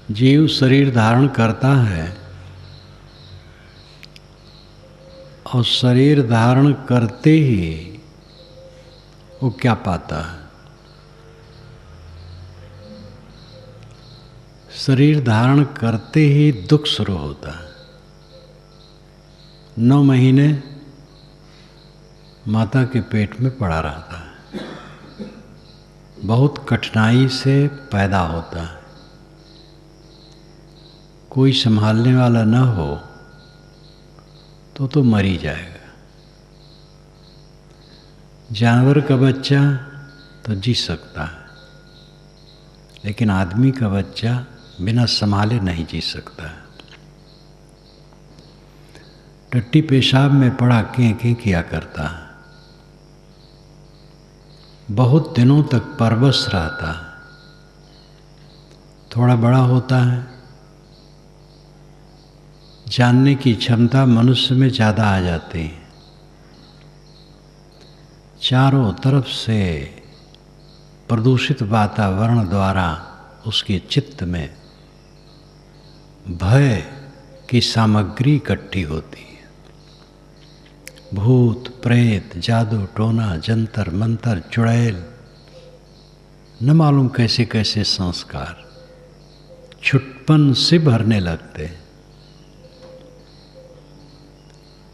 जीव शरीर धारण करता है और शरीर धारण करते ही वो क्या पाता है? शरीर धारण करते ही दुख शुरू होता है। 9 महीने माता के पेट में पड़ा रहता है, बहुत कठिनाई से पैदा होता है। कोई संभालने वाला न हो तो मर ही जाएगा। जानवर का बच्चा तो जी सकता है, लेकिन आदमी का बच्चा बिना संभाले नहीं जी सकता है। टट्टी पेशाब में पड़ा कें किया करता है, बहुत दिनों तक परवश रहता है। थोड़ा बड़ा होता है, जानने की क्षमता मनुष्य में ज़्यादा आ जाती है। चारों तरफ से प्रदूषित वातावरण द्वारा उसके चित्त में भय की सामग्री इकट्ठी होती है। भूत प्रेत, जादू टोना, जंतर मंतर, चुड़ैल, न मालूम कैसे कैसे संस्कार छुटपन से भरने लगते हैं।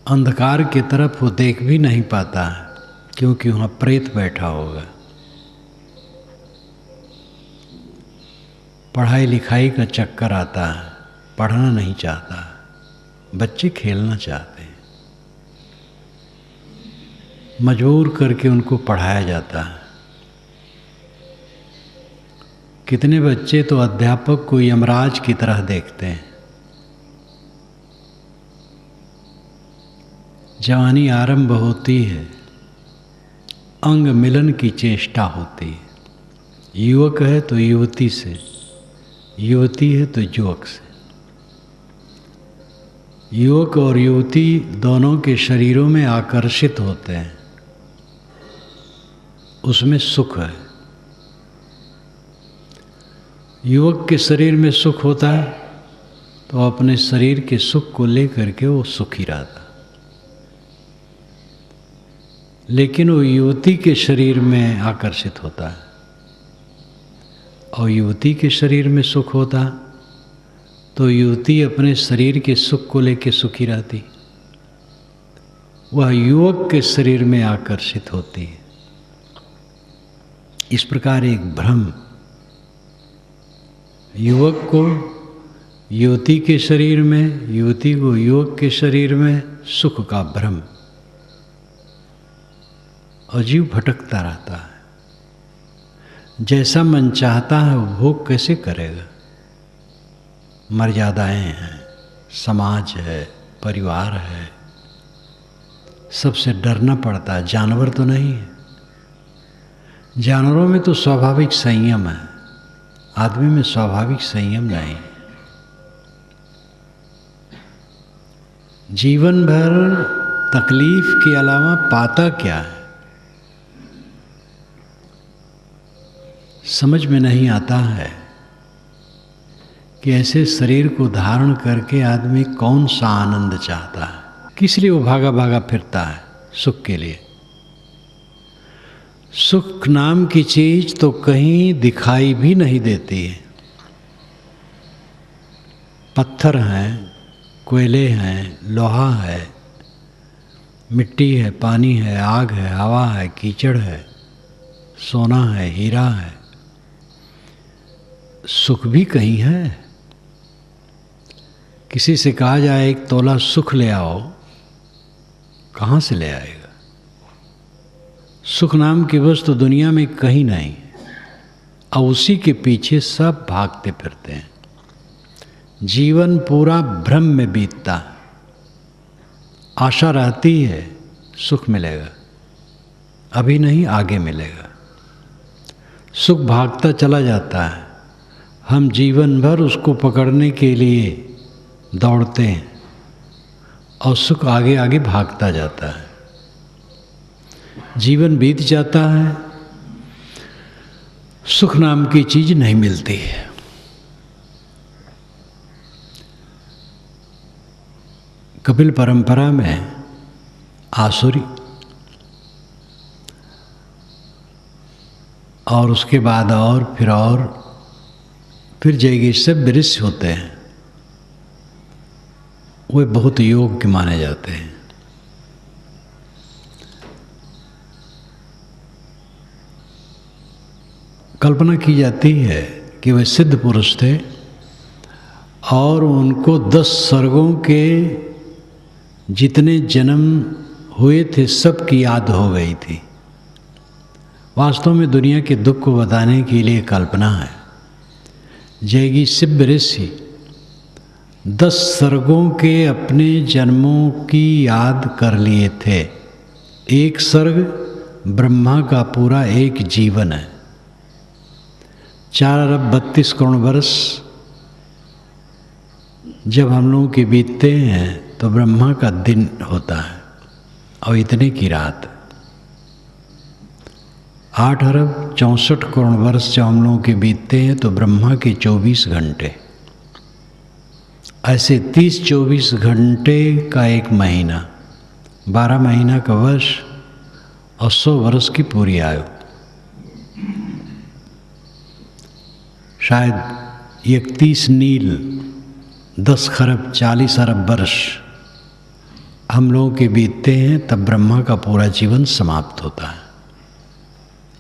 अंधकार की तरफ वो देख भी नहीं पाता है, क्योंकि वहाँ प्रेत बैठा होगा। पढ़ाई लिखाई का चक्कर आता है, पढ़ना नहीं चाहता, बच्चे खेलना चाहते हैं, मजबूर करके उनको पढ़ाया जाता है। कितने बच्चे तो अध्यापक को यमराज की तरह देखते हैं। जवानी आरंभ होती है, अंग मिलन की चेष्टा होती है। युवक है तो युवती से, युवती है तो युवक से। युवक और युवती दोनों के शरीरों में आकर्षित होते हैं, उसमें सुख है। युवक के शरीर में सुख होता है तो अपने शरीर के सुख को लेकर के वो सुखी रहता। लेकिन वो युवती के शरीर में आकर्षित होता है और युवती के शरीर में सुख होता तो युवती अपने शरीर के सुख को लेकर सुखी रहती, वह युवक के शरीर में आकर्षित होती है। इस प्रकार एक भ्रम, युवक को युवती के शरीर में, युवती को युवक के शरीर में सुख का भ्रम, और जीव भटकता रहता है। जैसा मन चाहता है वो भोग कैसे करेगा? मर्यादाएं हैं, समाज है, परिवार है, सबसे डरना पड़ता है। जानवर तो नहीं है। जानवरों में तो स्वाभाविक संयम है, आदमी में स्वाभाविक संयम नहीं। जीवन भर तकलीफ के अलावा पाता क्या है, समझ में नहीं आता है कि ऐसे शरीर को धारण करके आदमी कौन सा आनंद चाहता है, किस लिए वो भागा भागा फिरता है सुख के लिए। सुख नाम की चीज तो कहीं दिखाई भी नहीं देती है। पत्थर हैं, कोयले हैं, लोहा है, मिट्टी है, पानी है, आग है, हवा है, कीचड़ है, सोना है, हीरा है, सुख भी कहीं है। किसी से कहा जाए 1 तोला सुख ले आओ, कहाँ से ले आएगा? सुख नाम की वस्तु दुनिया में कहीं नहीं, और उसी के पीछे सब भागते फिरते हैं। जीवन पूरा भ्रम में बीतता है। आशा रहती है सुख मिलेगा, अभी नहीं आगे मिलेगा। सुख भागता चला जाता है, हम जीवन भर उसको पकड़ने के लिए दौड़ते हैं और सुख आगे आगे भागता जाता है। जीवन बीत जाता है, सुख नाम की चीज नहीं मिलती है। कपिल परंपरा में आसुरी और उसके बाद और फिर जैगीषव ऋषि होते हैं, वे बहुत योग्य माने जाते हैं। कल्पना की जाती है कि वे सिद्ध पुरुष थे और उनको 10 सर्गों के जितने जन्म हुए थे सब की याद हो गई थी। वास्तव में दुनिया के दुख को बताने के लिए कल्पना है। जैगीषव ऋषि 10 सर्गों के अपने जन्मों की याद कर लिए थे। एक सर्ग ब्रह्मा का पूरा एक जीवन है। 4 अरब 32 करोड़ वर्ष जब हम लोगों के बीतते हैं तो ब्रह्मा का दिन होता है और इतने की रात। 8 अरब 64 करोड़ वर्ष जब हम लोगों के बीतते हैं तो ब्रह्मा के 24 घंटे। ऐसे 30-24 घंटे का एक महीना, 12 महीना का वर्ष और 100 वर्ष की पूरी आयु। शायद 31 नील 10 खरब 40 अरब वर्ष हम लोगों के बीतते हैं, तब ब्रह्मा का पूरा जीवन समाप्त होता है।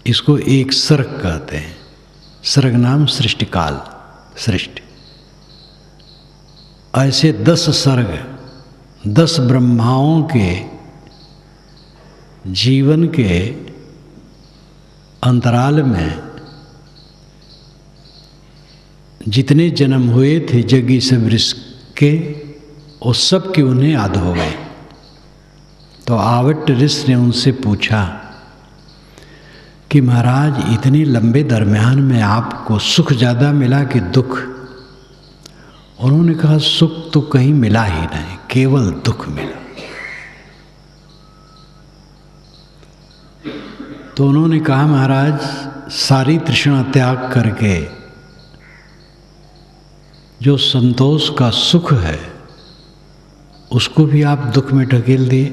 इसको एक सर्ग कहते हैं। सर्ग नाम सृष्टिकाल, सृष्टि। ऐसे 10 सर्ग 10 ब्रह्माओं के जीवन के अंतराल में जितने जन्म हुए थे जैगीषव ऋषि के, वो सब के उन्हें याद हो गए। तो आवट ऋषि ने उनसे पूछा कि महाराज, इतने लंबे दरमियान में आपको सुख ज़्यादा मिला कि दुख? उन्होंने कहा सुख तो कहीं मिला ही नहीं, केवल दुख मिला। तो उन्होंने कहा महाराज, सारी तृष्णा त्याग करके जो संतोष का सुख है उसको भी आप दुख में ढकेल दिए।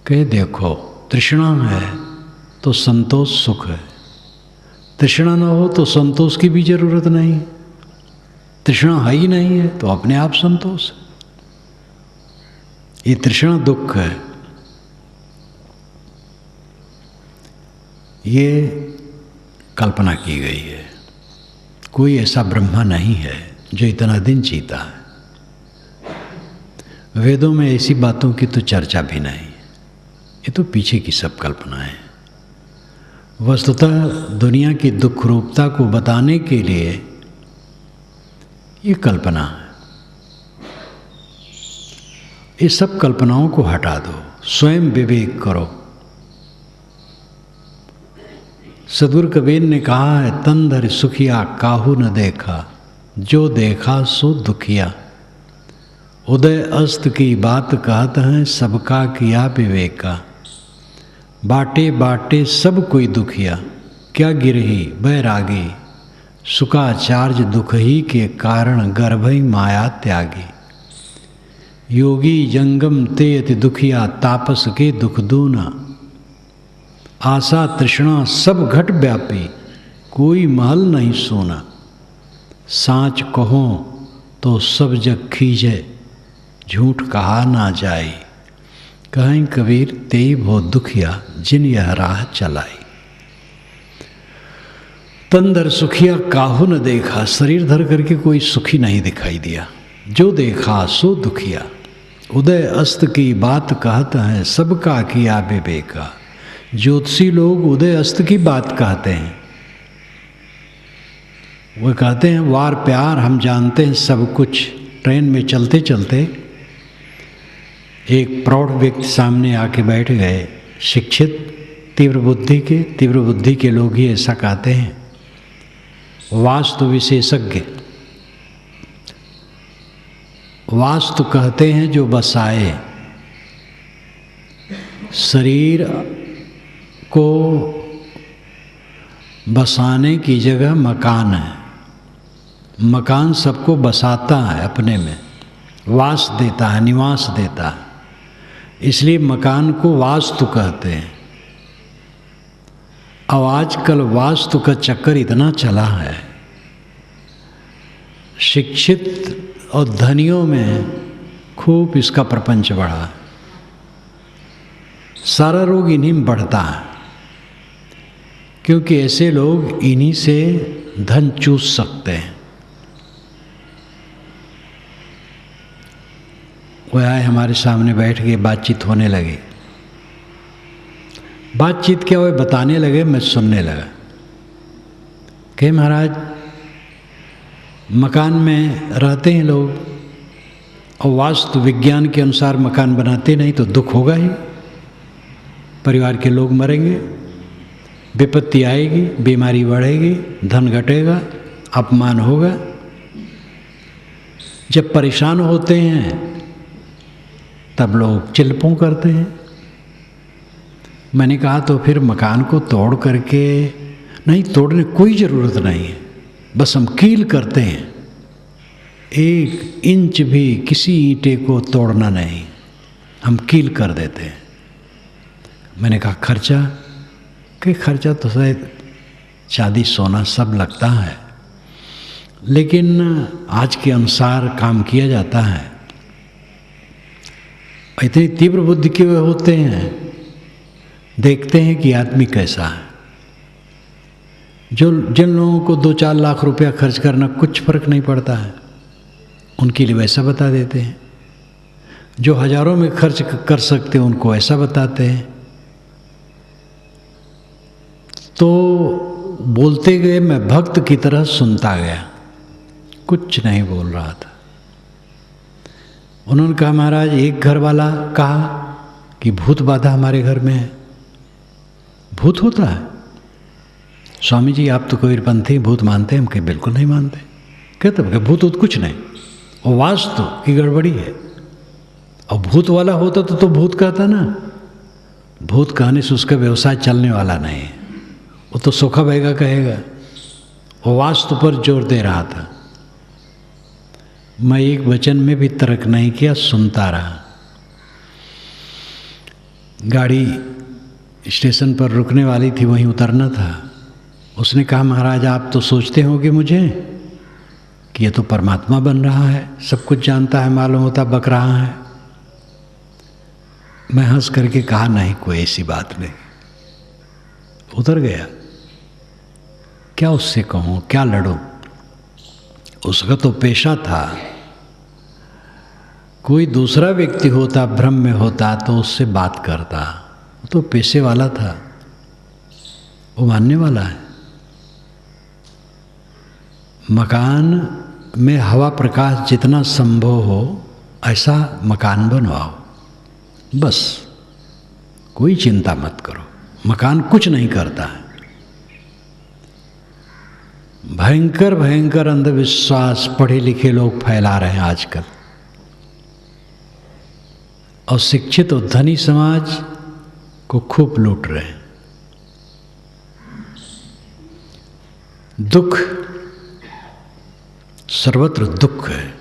कहे देखो, तृष्णा है तो संतोष सुख है, तृष्णा न हो तो संतोष की भी जरूरत नहीं। तृष्णा है ही नहीं है तो अपने आप संतोष है। ये तृष्णा दुख है। ये कल्पना की गई है। कोई ऐसा ब्रह्मा नहीं है जो इतना दिन जीता है। वेदों में ऐसी बातों की तो चर्चा भी नहीं। ये तो पीछे की सब कल्पना है। वस्तुतः दुनिया की दुख रूपता को बताने के लिए ये कल्पना है। ये सब कल्पनाओं को हटा दो, स्वयं विवेक करो। सद्गुरु कबीर ने कहा है, तन धरि सुखिया काहू न देखा, जो देखा सो दुखिया। उदय अस्त की बात कहत हैं, सबका किया विवेका। बाटे बाटे सब कोई दुखिया, क्या गिरही बैरागी। सुखाचार्य दुख ही के कारण गर्भई माया त्यागी। योगी जंगम ते अति दुखिया, तापस के दुख दूना। आशा तृष्णा सब घट व्यापी, कोई महल नहीं सोना। साँच कहो तो सब जग खींचे, झूठ कहा ना जाई। कहीं कबीर तेई भो दुखिया, जिन यह राह चलाई। तन धर सुखिया काहू न देखा, शरीर धर करके कोई सुखी नहीं दिखाई दिया। जो देखा सो दुखिया। उदय अस्त की बात कहता है, सबका किया विवेका। ज्योतिषी लोग उदय अस्त की बात कहते हैं। वह कहते हैं वार प्यार हम जानते हैं सब कुछ। ट्रेन में चलते चलते एक प्रौढ़ व्यक्ति सामने आके बैठ गए। शिक्षित तीव्र बुद्धि के लोग ही ऐसा कहते हैं। वास्तु विशेषज्ञ वास्तु कहते हैं जो बसाए। शरीर को बसाने की जगह मकान है। मकान सबको बसाता है, अपने में वास देता है, निवास देता है, इसलिए मकान को वास्तु कहते हैं। अब आजकल वास्तु का चक्कर इतना चला है, शिक्षित और धनियों में खूब इसका प्रपंच बढ़ा, सारा रोग इन्हीं में बढ़ता है, क्योंकि ऐसे लोग इन्हीं से धन चूस सकते हैं। वो आए हमारे सामने बैठ गए, बातचीत होने लगी। बातचीत क्या हुआ बताने लगे, मैं सुनने लगा। कहे महाराज मकान में रहते हैं लोग और वास्तु विज्ञान के अनुसार मकान बनाते नहीं तो दुख होगा ही, परिवार के लोग मरेंगे, विपत्ति आएगी, बीमारी बढ़ेगी, धन घटेगा, अपमान होगा। जब परेशान होते हैं तब लोग चिल्पों करते हैं। मैंने कहा तो फिर मकान को तोड़ करके, नहीं तोड़ने कोई ज़रूरत नहीं है, बस हम कील करते हैं, 1 इंच भी किसी ईंटे को तोड़ना नहीं, हम कील कर देते हैं। मैंने कहा खर्चा, कि खर्चा तो शायद चांदी सोना सब लगता है, लेकिन आज के अनुसार काम किया जाता है। इतनी तीव्र बुद्धि के होते हैं, देखते हैं कि आदमी कैसा है। जिन लोगों को 2-4 लाख रुपया खर्च करना कुछ फर्क नहीं पड़ता है, उनके लिए वैसा बता देते हैं। जो हजारों में खर्च कर सकते हैं उनको ऐसा बताते हैं। तो बोलते गए मैं भक्त की तरह सुनता गया, कुछ नहीं बोल रहा था। उन्होंने कहा महाराज एक घर वाला कहा कि भूत बाधा हमारे घर में है। भूत होता है? स्वामी जी आप तो कबीरपंथी भूत मानते हैं? हम कहे बिल्कुल नहीं मानते। कहते भूत कुछ नहीं, वो वास्तु की गड़बड़ी है। और भूत वाला होता तो भूत कहता ना। भूत कहने से उसका व्यवसाय चलने वाला नहीं है, वो तो सोखा बहेगा कहेगा। वो वास्तु पर जोर दे रहा था। मैं एक वचन में भी तर्क नहीं किया, सुनता रहा। गाड़ी स्टेशन पर रुकने वाली थी, वहीं उतरना था। उसने कहा महाराज आप तो सोचते होंगे मुझे कि ये तो परमात्मा बन रहा है, सब कुछ जानता है, मालूम होता बक रहा है। मैं हंस करके कहा नहीं कोई ऐसी बात नहीं। उतर गया। क्या उससे कहूँ, क्या लड़ूं? उसका तो पेशा था। कोई दूसरा व्यक्ति होता, भ्रम में होता तो उससे बात करता, तो पेशे वाला था, वो मानने वाला है। मकान में हवा प्रकाश जितना संभव हो ऐसा मकान बनवाओ, बस कोई चिंता मत करो। मकान कुछ नहीं करता है। भयंकर भयंकर अंधविश्वास पढ़े लिखे लोग फैला रहे हैं आजकल, और शिक्षित और धनी समाज को खूब लूट रहे हैं। दुख, सर्वत्र दुख है।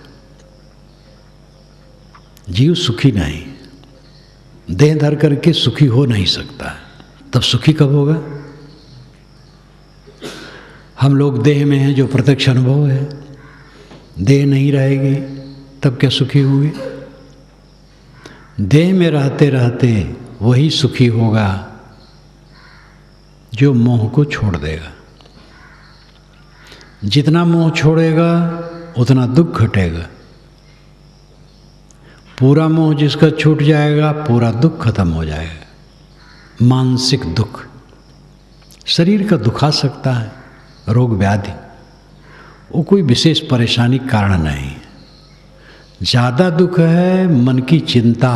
जीव सुखी नहीं, देह धर करके सुखी हो नहीं सकता। तब सुखी कब होगा? हम लोग देह में हैं जो प्रत्यक्ष अनुभव है। देह नहीं रहेगी तब क्या सुखी होंगे? देह में रहते रहते वही सुखी होगा जो मोह को छोड़ देगा। जितना मोह छोड़ेगा उतना दुख घटेगा। पूरा मोह जिसका छूट जाएगा पूरा दुख खत्म हो जाएगा। मानसिक दुख, शरीर का दुख आ सकता है, रोग व्याधि, वो कोई विशेष परेशानी कारण नहीं। ज़्यादा दुख है मन की चिंता,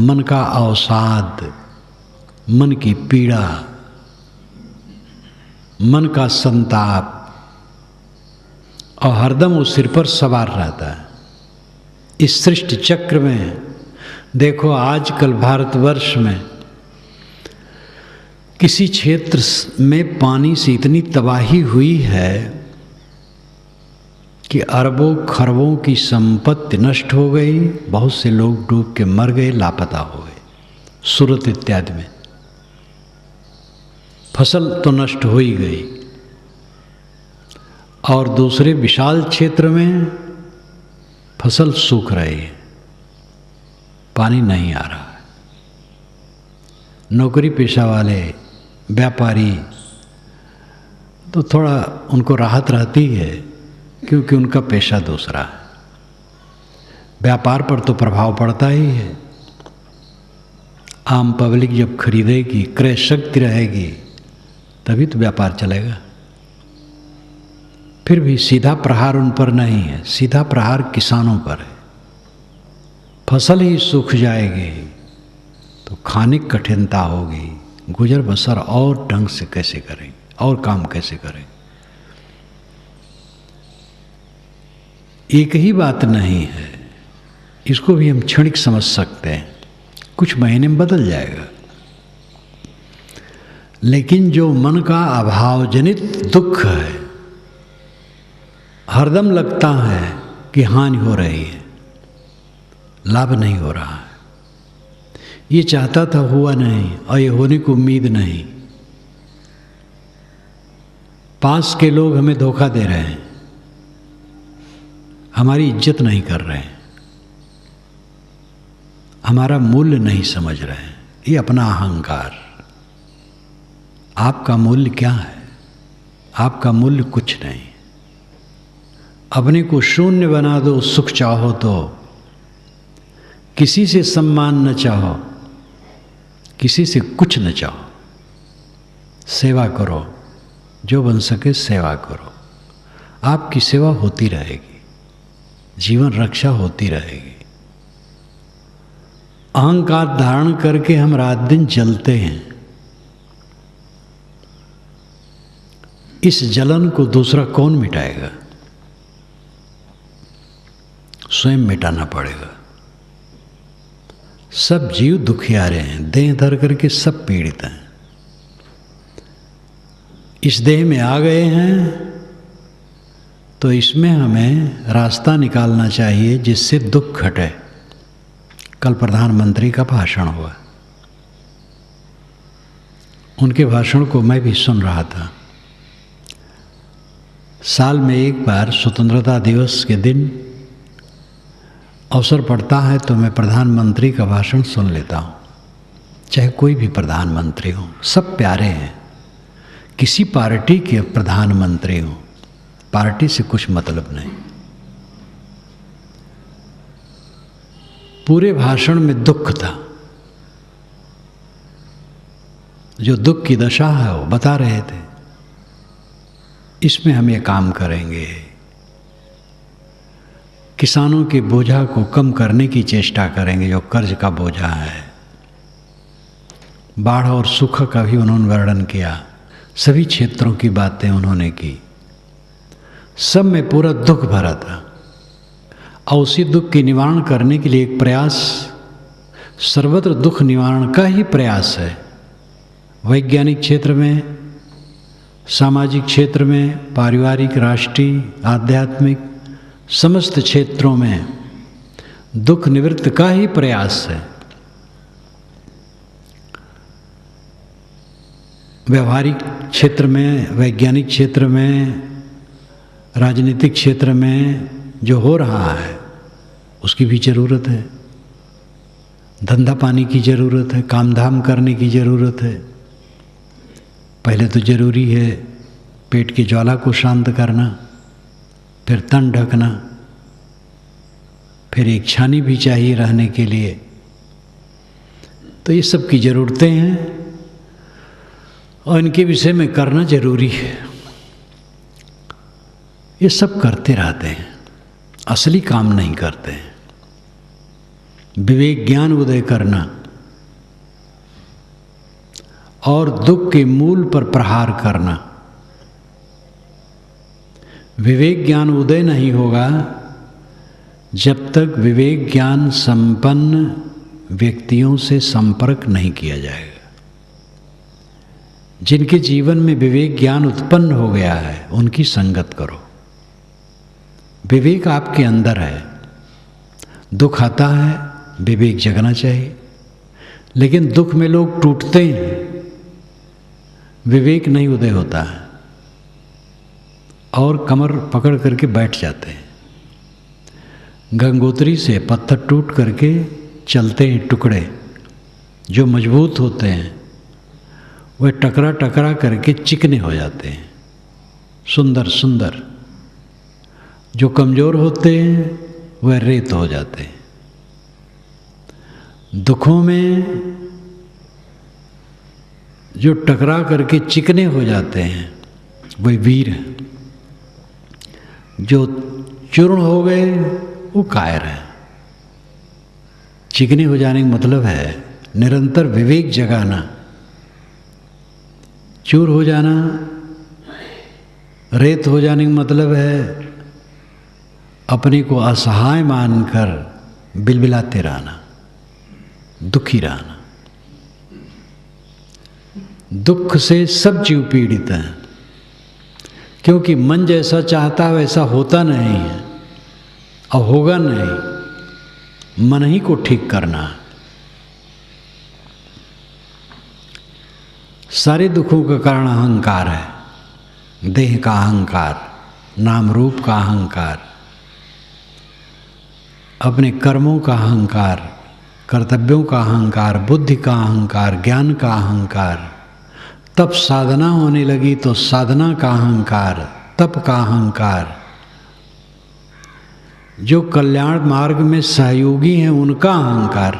मन का अवसाद, मन की पीड़ा, मन का संताप, और हरदम वो सिर पर सवार रहता है। इस सृष्टि चक्र में देखो, आजकल भारतवर्ष में किसी क्षेत्र में पानी से इतनी तबाही हुई है कि अरबों खरबों की संपत्ति नष्ट हो गई, बहुत से लोग डूब के मर गए, लापता हो गए। सूरत इत्यादि में फसल तो नष्ट हो ही गई, और दूसरे विशाल क्षेत्र में फसल सूख रही है, पानी नहीं आ रहा है। नौकरी पेशा वाले व्यापारी तो थोड़ा उनको राहत रहती है, क्योंकि उनका पेशा दूसरा है। व्यापार पर तो प्रभाव पड़ता ही है। आम पब्लिक जब खरीदेगी, क्रय शक्ति रहेगी, तभी तो व्यापार चलेगा। फिर भी सीधा प्रहार उन पर नहीं है, सीधा प्रहार किसानों पर है। फसल ही सूख जाएगी तो खाने की कठिनता होगी, गुजर बसर और ढंग से कैसे करें और काम कैसे करें। एक ही बात नहीं है, इसको भी हम क्षणिक समझ सकते हैं, कुछ महीने में बदल जाएगा। लेकिन जो मन का अभावजनित दुख है, हरदम लगता है कि हानि हो रही है, लाभ नहीं हो रहा है, ये चाहता था हुआ नहीं, और ये होने की उम्मीद नहीं, पास के लोग हमें धोखा दे रहे हैं, हमारी इज्जत नहीं कर रहे हैं, हमारा मूल्य नहीं समझ रहे हैं। ये अपना अहंकार। आपका मूल्य क्या है? आपका मूल्य कुछ नहीं। अपने को शून्य बना दो, सुख चाहो तो, किसी से सम्मान न चाहो, किसी से कुछ न चाहो, सेवा करो, जो बन सके सेवा करो, आपकी सेवा होती रहेगी, जीवन रक्षा होती रहेगी। अहंकार धारण करके हम रात दिन जलते हैं। इस जलन को दूसरा कौन मिटाएगा? स्वयं मिटाना पड़ेगा। सब जीव दुखियारे हैं, देह धर करके सब पीड़ित हैं। इस देह में आ गए हैं तो इसमें हमें रास्ता निकालना चाहिए जिससे दुख घटे। कल प्रधानमंत्री का भाषण हुआ, उनके भाषण को मैं भी सुन रहा था। साल में एक बार स्वतंत्रता दिवस के दिन अवसर पड़ता है तो मैं प्रधानमंत्री का भाषण सुन लेता हूँ। चाहे कोई भी प्रधानमंत्री हो, सब प्यारे हैं। किसी पार्टी के प्रधानमंत्री हो, पार्टी से कुछ मतलब नहीं। पूरे भाषण में दुख था। जो दुख की दशा है वो बता रहे थे, इसमें हम ये काम करेंगे, किसानों के बोझा को कम करने की चेष्टा करेंगे, जो कर्ज का बोझा है। बाढ़ और सुख का भी उन्होंने वर्णन किया, सभी क्षेत्रों की बातें उन्होंने की। सब में पूरा दुख भरा था, और उसी दुख के निवारण करने के लिए एक प्रयास, सर्वत्र दुख निवारण का ही प्रयास है। वैज्ञानिक क्षेत्र में, सामाजिक क्षेत्र में, पारिवारिक, राष्ट्रीय, आध्यात्मिक, समस्त क्षेत्रों में दुख निवृत्त का ही प्रयास है। व्यवहारिक क्षेत्र में, वैज्ञानिक क्षेत्र में, राजनीतिक क्षेत्र में जो हो रहा है उसकी भी ज़रूरत है। धंधा पानी की ज़रूरत है, काम धाम करने की ज़रूरत है। पहले तो ज़रूरी है पेट की ज्वाला को शांत करना, फिर तन ढकना, फिर एक छानी भी चाहिए रहने के लिए। तो ये सब की ज़रूरतें हैं और इनके विषय में करना ज़रूरी है। ये सब करते रहते हैं, असली काम नहीं करते हैं। विवेक ज्ञान उदय करना और दुख के मूल पर प्रहार करना। विवेक ज्ञान उदय नहीं होगा जब तक विवेक ज्ञान संपन्न व्यक्तियों से संपर्क नहीं किया जाएगा। जिनके जीवन में विवेक ज्ञान उत्पन्न हो गया है उनकी संगत करो। विवेक आपके अंदर है। दुख आता है, विवेक जगना चाहिए, लेकिन दुख में लोग टूटते हैं, विवेक नहीं उदय होता है और कमर पकड़ करके बैठ जाते हैं। गंगोत्री से पत्थर टूट करके चलते हैं टुकड़े, जो मजबूत होते हैं वह टकरा टकरा करके चिकने हो जाते हैं, सुंदर सुंदर। जो कमज़ोर होते हैं वह रेत हो जाते हैं। दुखों में जो टकरा करके चिकने हो जाते हैं वह वीर हैं, जो चूर्ण हो गए वो कायर है। चिकने हो जाने का मतलब है निरंतर विवेक जगाना। चूर हो जाना, रेत हो जाने का मतलब है अपने को असहाय मानकर बिलबिलाते रहना, दुखी रहना। दुख से सब जीव पीड़ित हैं, क्योंकि मन जैसा चाहता वैसा होता नहीं है और होगा नहीं। मन ही को ठीक करना है। सारे दुखों का कारण अहंकार है। देह का अहंकार, नाम रूप का अहंकार, अपने कर्मों का अहंकार, कर्तव्यों का अहंकार, बुद्धि का अहंकार, ज्ञान का अहंकार। तब साधना होने लगी तो साधना का अहंकार, तप का अहंकार। जो कल्याण मार्ग में सहयोगी हैं उनका अहंकार।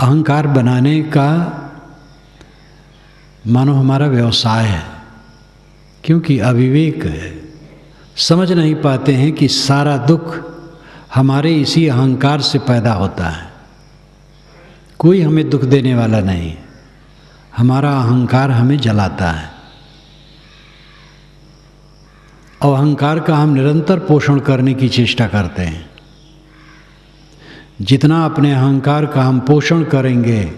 अहंकार बनाने का मानो हमारा व्यवसाय है, क्योंकि अविवेक है। समझ नहीं पाते हैं कि सारा दुख हमारे इसी अहंकार से पैदा होता है। कोई हमें दुख देने वाला नहीं, हमारा अहंकार हमें जलाता है। और अहंकार का हम निरंतर पोषण करने की चेष्टा करते हैं। जितना अपने अहंकार का हम पोषण करेंगे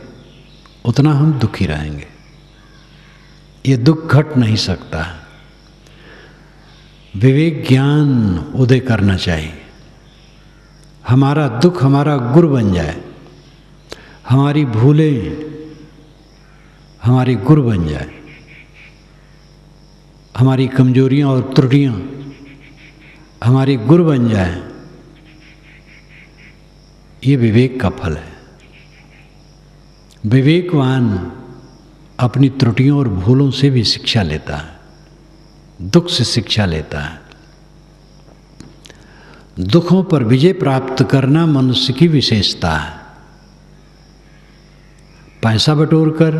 उतना हम दुखी रहेंगे। ये दुख घट नहीं सकता है। विवेक ज्ञान उदय करना चाहिए। हमारा दुख हमारा गुरु बन जाए, हमारी भूलें हमारे गुरु बन जाए, हमारी कमजोरियां और त्रुटियां हमारे गुरु बन जाए। ये विवेक का फल है। विवेकवान अपनी त्रुटियों और भूलों से भी शिक्षा लेता है, दुख से शिक्षा लेता है। दुखों पर विजय प्राप्त करना मनुष्य की विशेषता है। पैसा बटोर कर,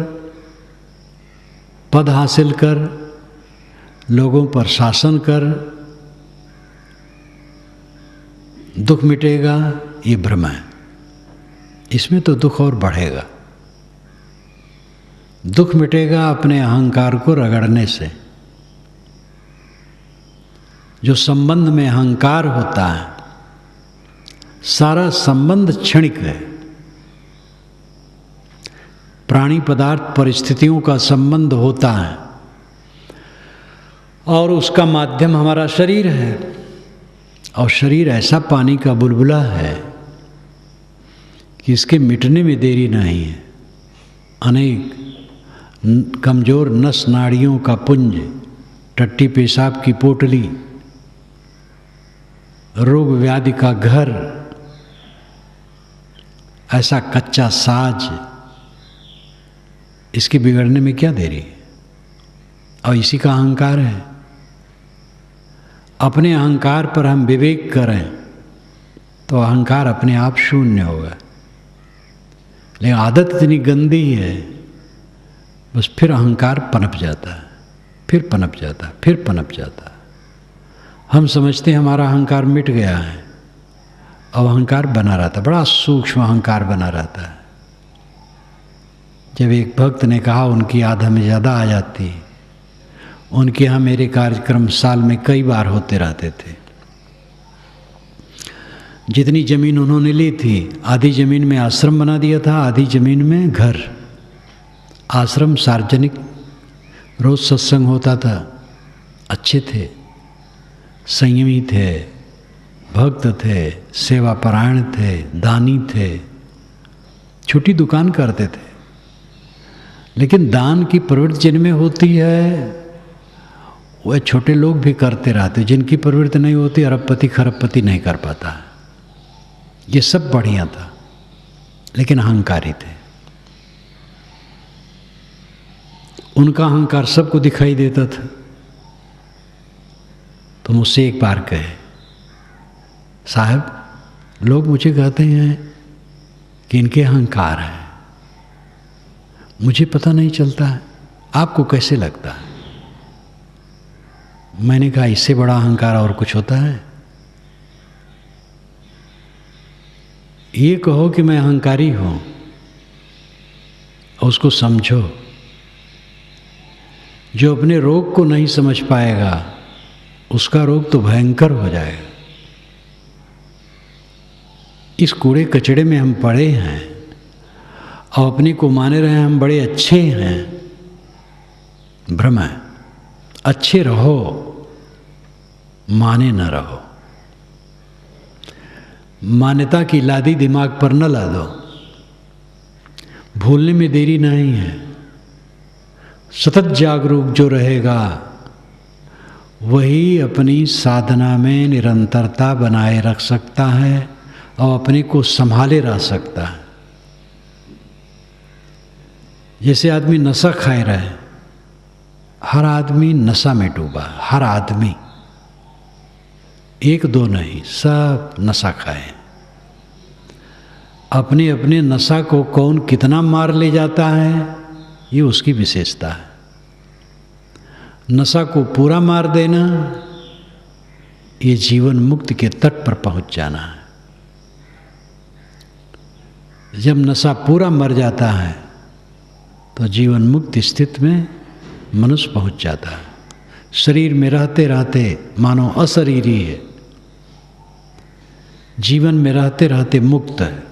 पद हासिल कर, लोगों पर शासन कर दुख मिटेगा, ये भ्रम है। इसमें तो दुख और बढ़ेगा। दुख मिटेगा अपने अहंकार को रगड़ने से। जो संबंध में अहंकार होता है, सारा संबंध क्षणिक है। प्राणी पदार्थ परिस्थितियों का संबंध होता है और उसका माध्यम हमारा शरीर है। और शरीर ऐसा पानी का बुलबुला है कि इसके मिटने में देरी नहीं है। अनेक कमजोर नस नाड़ियों का पुंज, टट्टी पेशाब की पोटली, रोग व्याधि का घर, ऐसा कच्चा साज, इसके बिगड़ने में क्या देरी है? और इसी का अहंकार है। अपने अहंकार पर हम विवेक करें तो अहंकार अपने आप शून्य होगा। लेकिन आदत इतनी गंदी है, बस फिर अहंकार पनप जाता है, फिर पनप जाता है, फिर पनप जाता है। हम समझते हैं हमारा अहंकार मिट गया है, अब अहंकार बना रहता है, बड़ा सूक्ष्म अहंकार बना रहता है। जब एक भक्त ने कहा उनकी याद हमें ज़्यादा आ जाती है, उनके यहाँ मेरे कार्यक्रम साल में कई बार होते रहते थे। जितनी ज़मीन उन्होंने ली थी, आधी ज़मीन में आश्रम बना दिया था, आधी ज़मीन में घर। आश्रम सार्वजनिक, रोज़ सत्संग होता था, अच्छे थे। संयमी थे, भक्त थे, सेवापरायण थे, दानी थे, छोटी दुकान करते थे। लेकिन दान की प्रवृत्ति जिनमें होती है वह छोटे लोग भी करते रहते, जिनकी प्रवृत्ति नहीं होती अरबपति खरबपति नहीं कर पाता। ये सब बढ़िया था, लेकिन अहंकारी थे। उनका अहंकार सबको दिखाई देता था। तो मुझसे एक बार कहे, साहब लोग मुझे कहते हैं कि इनके अहंकार है, मुझे पता नहीं चलता है, आपको कैसे लगता है? मैंने कहा इससे बड़ा अहंकार और कुछ होता है? ये कहो कि मैं अहंकारी हूं और उसको समझो। जो अपने रोग को नहीं समझ पाएगा उसका रोग तो भयंकर हो जाएगा। इस कूड़े कचड़े में हम पड़े हैं और अपने को माने रहे हम बड़े अच्छे हैं। भ्रम है। अच्छे रहो, माने न रहो। मान्यता की लादी दिमाग पर न ला दो, भूलने में देरी नहीं है। सतत जागरूक जो रहेगा वही अपनी साधना में निरंतरता बनाए रख सकता है और अपने को संभाले रह सकता है। जैसे आदमी नशा खाए रहे, हर आदमी नशा में डूबा, हर आदमी, एक दो नहीं, सब नशा खाए। अपने अपने नशा को कौन कितना मार ले जाता है ये उसकी विशेषता है। नशा को पूरा मार देना ये जीवन मुक्ति के तट पर पहुंच जाना है। जब नशा पूरा मर जाता है तो जीवन मुक्ति स्थिति में मनुष्य पहुंच जाता है। शरीर में रहते रहते मानो अशरीरी है, जीवन में रहते रहते मुक्त है।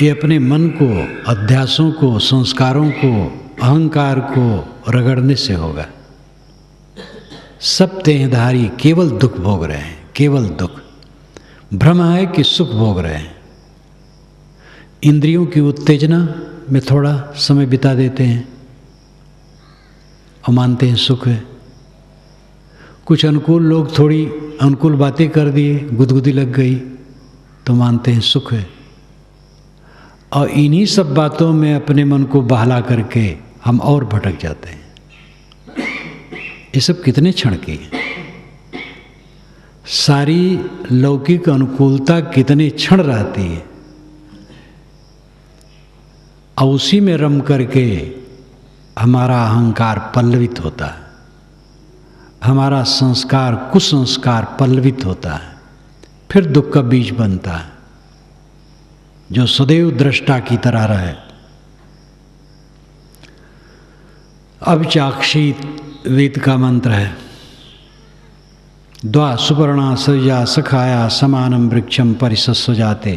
ये अपने मन को, अध्यासों को, संस्कारों को, अहंकार को रगड़ने से होगा। सब देहधारी केवल दुख भोग रहे हैं, केवल दुख। भ्रम है कि सुख भोग रहे हैं। इंद्रियों की उत्तेजना में थोड़ा समय बिता देते हैं और मानते हैं सुख है। कुछ अनुकूल लोग थोड़ी अनुकूल बातें कर दिए, गुदगुदी लग गई तो मानते हैं सुख है। और इन्हीं सब बातों में अपने मन को बहला करके हम और भटक जाते हैं। ये सब कितने क्षण की है? सारी लौकिक अनुकूलता कितने क्षण रहती है और उसी में रम करके हमारा अहंकार पल्लवित होता है, हमारा संस्कार कुसंस्कार पल्लवित होता है, फिर दुख का बीज बनता है जो सदैव दृष्टा की तरह रहे। अभिचाक्षित वेद का मंत्र है। द्वा सुपर्णा सजा सखाया समानम वृक्षम परिसस्व जाते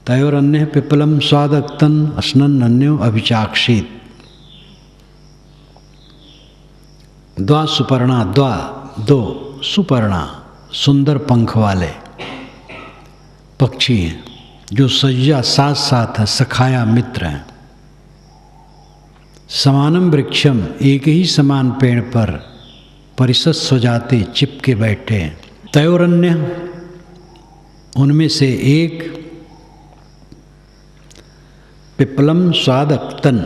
तयोरन्य पिपलम स्वादक्तन अस्नन अन्यो अभिचाक्षित। द्वा सुपर्णा, द्वा दो, सुपर्णा सुंदर पंख वाले पक्षी हैं जो सज्जा साथ साथ है, सखाया मित्र हैं। समानम वृक्षम एक ही समान पेड़ पर परिसस्व जाते चिपके बैठे। तयोरन्य उनमें से एक पिपलम स्वाद अक्तन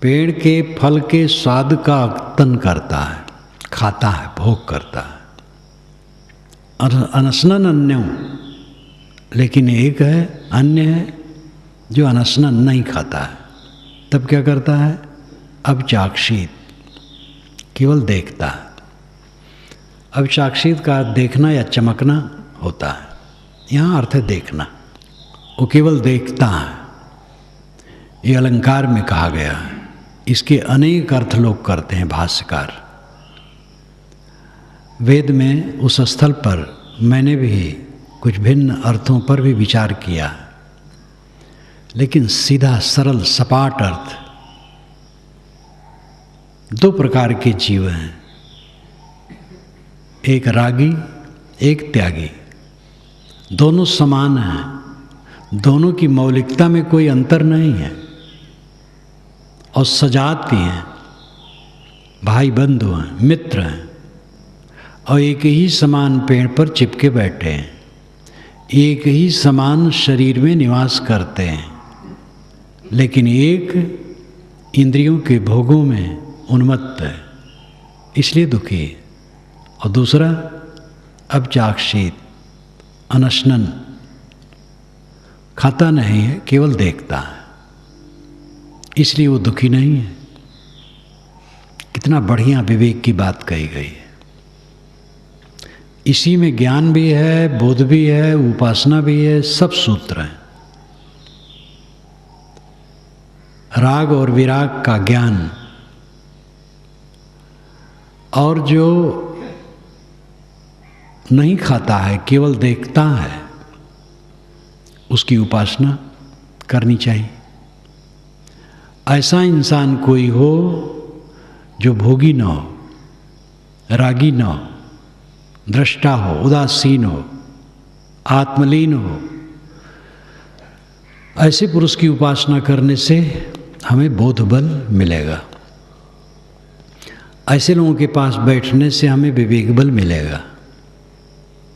पेड़ के फल के स्वाद का अक्तन करता है, खाता है, भोग करता है। और अनसनन अन्यों, लेकिन एक है, अन्य है जो अनसनन नहीं खाता है। तब क्या करता है? अभिचाक्षित, केवल देखता है। अभिचाक्षित का देखना या चमकना होता है। यहाँ अर्थ है देखना। वो केवल देखता है। ये अलंकार में कहा गया है। इसके अनेक अर्थ लोग करते हैं भाष्यकार। वेद में उस स्थल पर मैंने भी कुछ भिन्न अर्थों पर भी विचार किया, लेकिन सीधा सरल सपाट अर्थ दो प्रकार के जीव हैं, एक रागी एक त्यागी। दोनों समान हैं, दोनों की मौलिकता में कोई अंतर नहीं है और सजाती हैं, भाई बंधु हैं, मित्र हैं और एक ही समान पेड़ पर चिपके बैठे हैं, एक ही समान शरीर में निवास करते हैं, लेकिन एक इंद्रियों के भोगों में उन्मत्त है इसलिए दुखी है, और दूसरा अबचाक्षित अनशनन, खाता नहीं है केवल देखता है इसलिए वो दुखी नहीं है। कितना बढ़िया विवेक की बात कही गई है। इसी में ज्ञान भी है, बोध भी है, उपासना भी है, सब सूत्र हैं। राग और विराग का ज्ञान और जो नहीं खाता है केवल देखता है उसकी उपासना करनी चाहिए। ऐसा इंसान कोई हो जो भोगी न हो, रागी न हो, दृष्टा हो, उदासीन हो, आत्मलीन हो, ऐसे पुरुष की उपासना करने से हमें बोध बल मिलेगा। ऐसे लोगों के पास बैठने से हमें विवेक बल मिलेगा।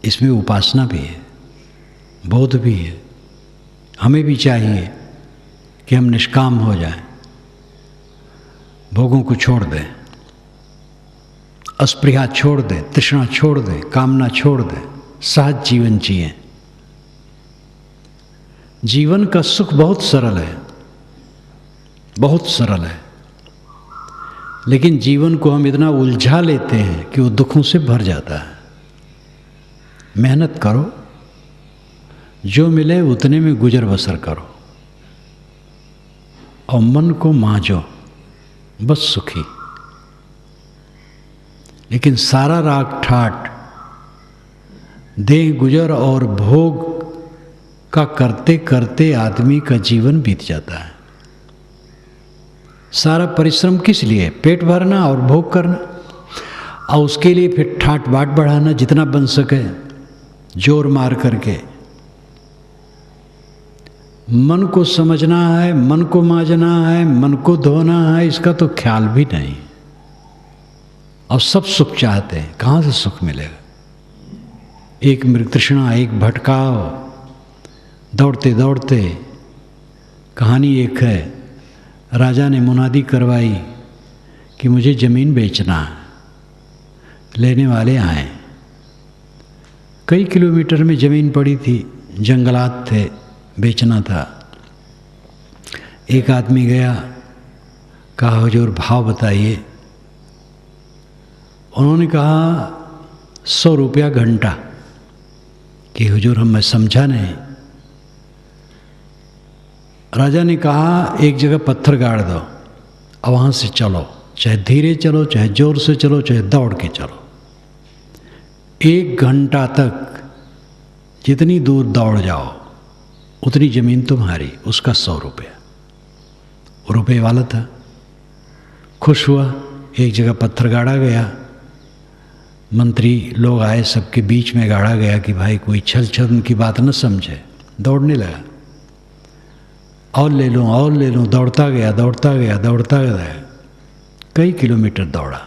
इसमें उपासना भी है, बोध भी है। हमें भी चाहिए कि हम निष्काम हो जाएं, भोगों को छोड़ दें, अस्पृहा छोड़ दें, तृष्णा छोड़ दें, कामना छोड़ दें, सहज जीवन जिएं। जीवन का सुख बहुत सरल है, बहुत सरल है, लेकिन जीवन को हम इतना उलझा लेते हैं कि वो दुखों से भर जाता है। मेहनत करो, जो मिले उतने में गुजर बसर करो और मन को मांझो, बस सुखी। लेकिन सारा राग ठाट देह गुजर और भोग का करते करते आदमी का जीवन बीत जाता है। सारा परिश्रम किस लिए? पेट भरना और भोग करना, और उसके लिए फिर ठाट बाट बढ़ाना जितना बन सके, जोर मार करके। मन को समझना है, मन को मांझना है, मन को धोना है, इसका तो ख्याल भी नहीं। और सब सुख चाहते हैं, कहाँ से सुख मिलेगा? एक मृग तृष्णा, एक भटकाव, दौड़ते दौड़ते। कहानी एक है, राजा ने मुनादी करवाई कि मुझे ज़मीन बेचना है। लेने वाले आए, कई किलोमीटर में ज़मीन पड़ी थी, जंगलात थे, बेचना था। एक आदमी गया, कहा हुजूर भाव बताइए। उन्होंने कहा 100 रुपया घंटा। कि हुजूर हम मैं समझा नहीं। राजा ने कहा एक जगह पत्थर गाड़ दो और वहाँ से चलो, चाहे धीरे चलो, चाहे जोर से चलो, चाहे दौड़ के चलो। 1 घंटा तक जितनी दूर दौड़ जाओ उतनी ज़मीन तुम्हारी, उसका 100 रुपया। वो रुपये वाला था, खुश हुआ। एक जगह पत्थर गाड़ा गया, मंत्री लोग आए, सबके बीच में गाड़ा गया कि भाई कोई छल छल की बात न समझे। दौड़ने लगा, और ले लूँ और ले लूँ, दौड़ता गया दौड़ता गया दौड़ता गया, कई किलोमीटर दौड़ा।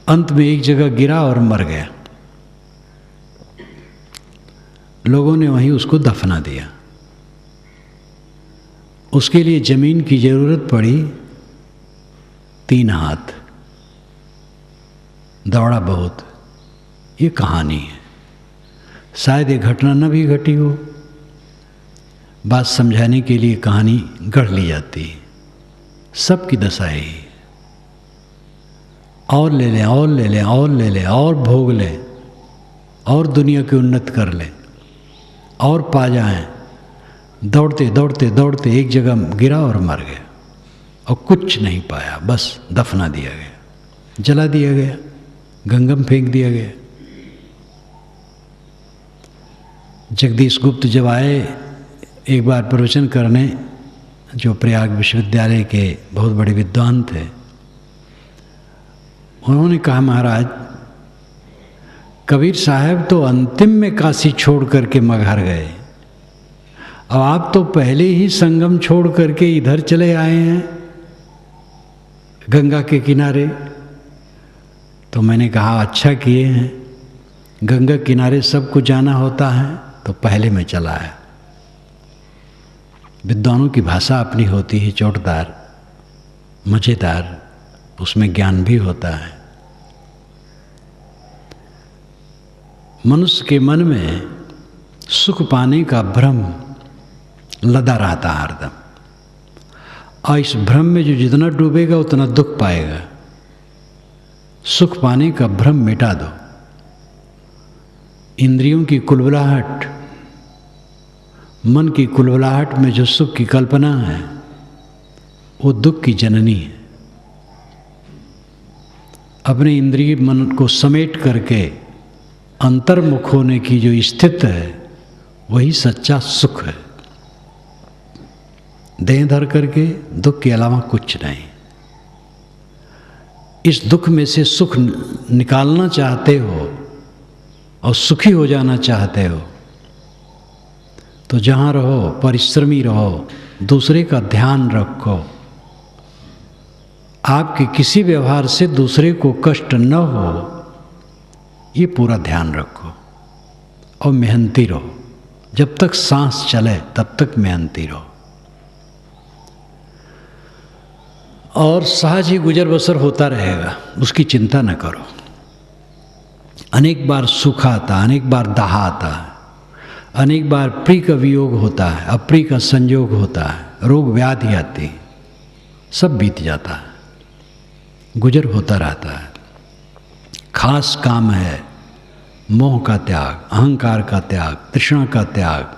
अंत में एक जगह गिरा और मर गया। लोगों ने वहीं उसको दफना दिया। उसके लिए ज़मीन की ज़रूरत पड़ी 3 हाथ। दौड़ा बहुत। ये कहानी है, शायद ये घटना न भी घटी हो। बात समझाने के लिए कहानी गढ़ ली जाती है। सबकी दशा यही है, और ले लें और ले लें और ले लें और भोग लें और दुनिया की उन्नत कर लें और पा जाएं। दौड़ते दौड़ते दौड़ते एक जगह गिरा और मर गया, और कुछ नहीं पाया, बस दफना दिया गया, जला दिया गया, गंगम फेंक दिया गया। जगदीश गुप्त जब आए एक बार प्रवचन करने जो प्रयाग विश्वविद्यालय के बहुत बड़े विद्वान थे, उन्होंने कहा महाराज कबीर साहब तो अंतिम में काशी छोड़ करके मगहर गए, अब आप तो पहले ही संगम छोड़ करके इधर चले आए हैं गंगा के किनारे। तो मैंने कहा अच्छा किए हैं, गंगा किनारे सबको जाना होता है तो पहले मैं चला आया। विद्वानों की भाषा अपनी होती है, चोटदार, मज़ेदार, उसमें ज्ञान भी होता है। मनुष्य के मन में सुख पाने का भ्रम लदा रहता है हरदम, और इस भ्रम में जो जितना डूबेगा उतना दुख पाएगा। सुख पाने का भ्रम मिटा दो। इंद्रियों की कुलबुलाहट, मन की कुलबुलाहट में जो सुख की कल्पना है वो दुख की जननी है। अपने इंद्रिय मन को समेट करके अंतर्मुख होने की जो स्थिति है वही सच्चा सुख है। देह धर करके दुख के अलावा कुछ नहीं। इस दुख में से सुख निकालना चाहते हो और सुखी हो जाना चाहते हो तो जहाँ रहो परिश्रमी रहो, दूसरे का ध्यान रखो, आपके किसी व्यवहार से दूसरे को कष्ट न हो, ये पूरा ध्यान रखो और मेहनती रहो। जब तक सांस चले तब तक मेहनती रहो और सहज ही गुजर बसर होता रहेगा, उसकी चिंता न करो। अनेक बार सुख आता, अनेक बार दाह आता है, अनेक बार प्रिय का वियोग होता है, अप्रिय का संयोग होता है, रोग व्याधि आती है, सब बीत जाता है, गुजर होता रहता है। खास काम है मोह का त्याग, अहंकार का त्याग, तृष्णा का त्याग,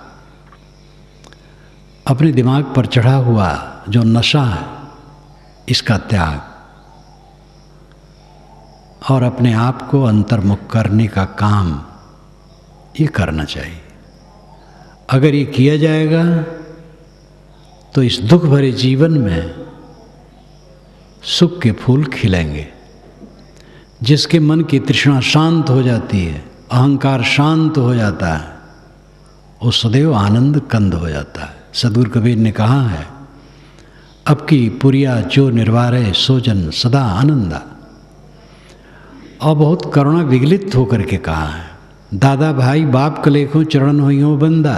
अपने दिमाग पर चढ़ा हुआ जो नशा है इसका त्याग, और अपने आप को अंतर्मुख करने का काम ये करना चाहिए। अगर ये किया जाएगा तो इस दुख भरे जीवन में सुख के फूल खिलेंगे। जिसके मन की तृष्णा शांत हो जाती है, अहंकार शांत हो जाता है, वो सदैव आनंद कंद हो जाता है। सद्गुरु कबीर ने कहा है, अब की पुरिया जो निर्वारे सोजन सदा आनंदा। और बहुत करुणा विगलित होकर के कहा है, दादा भाई बाप कलेखों चरण होइयों बंदा।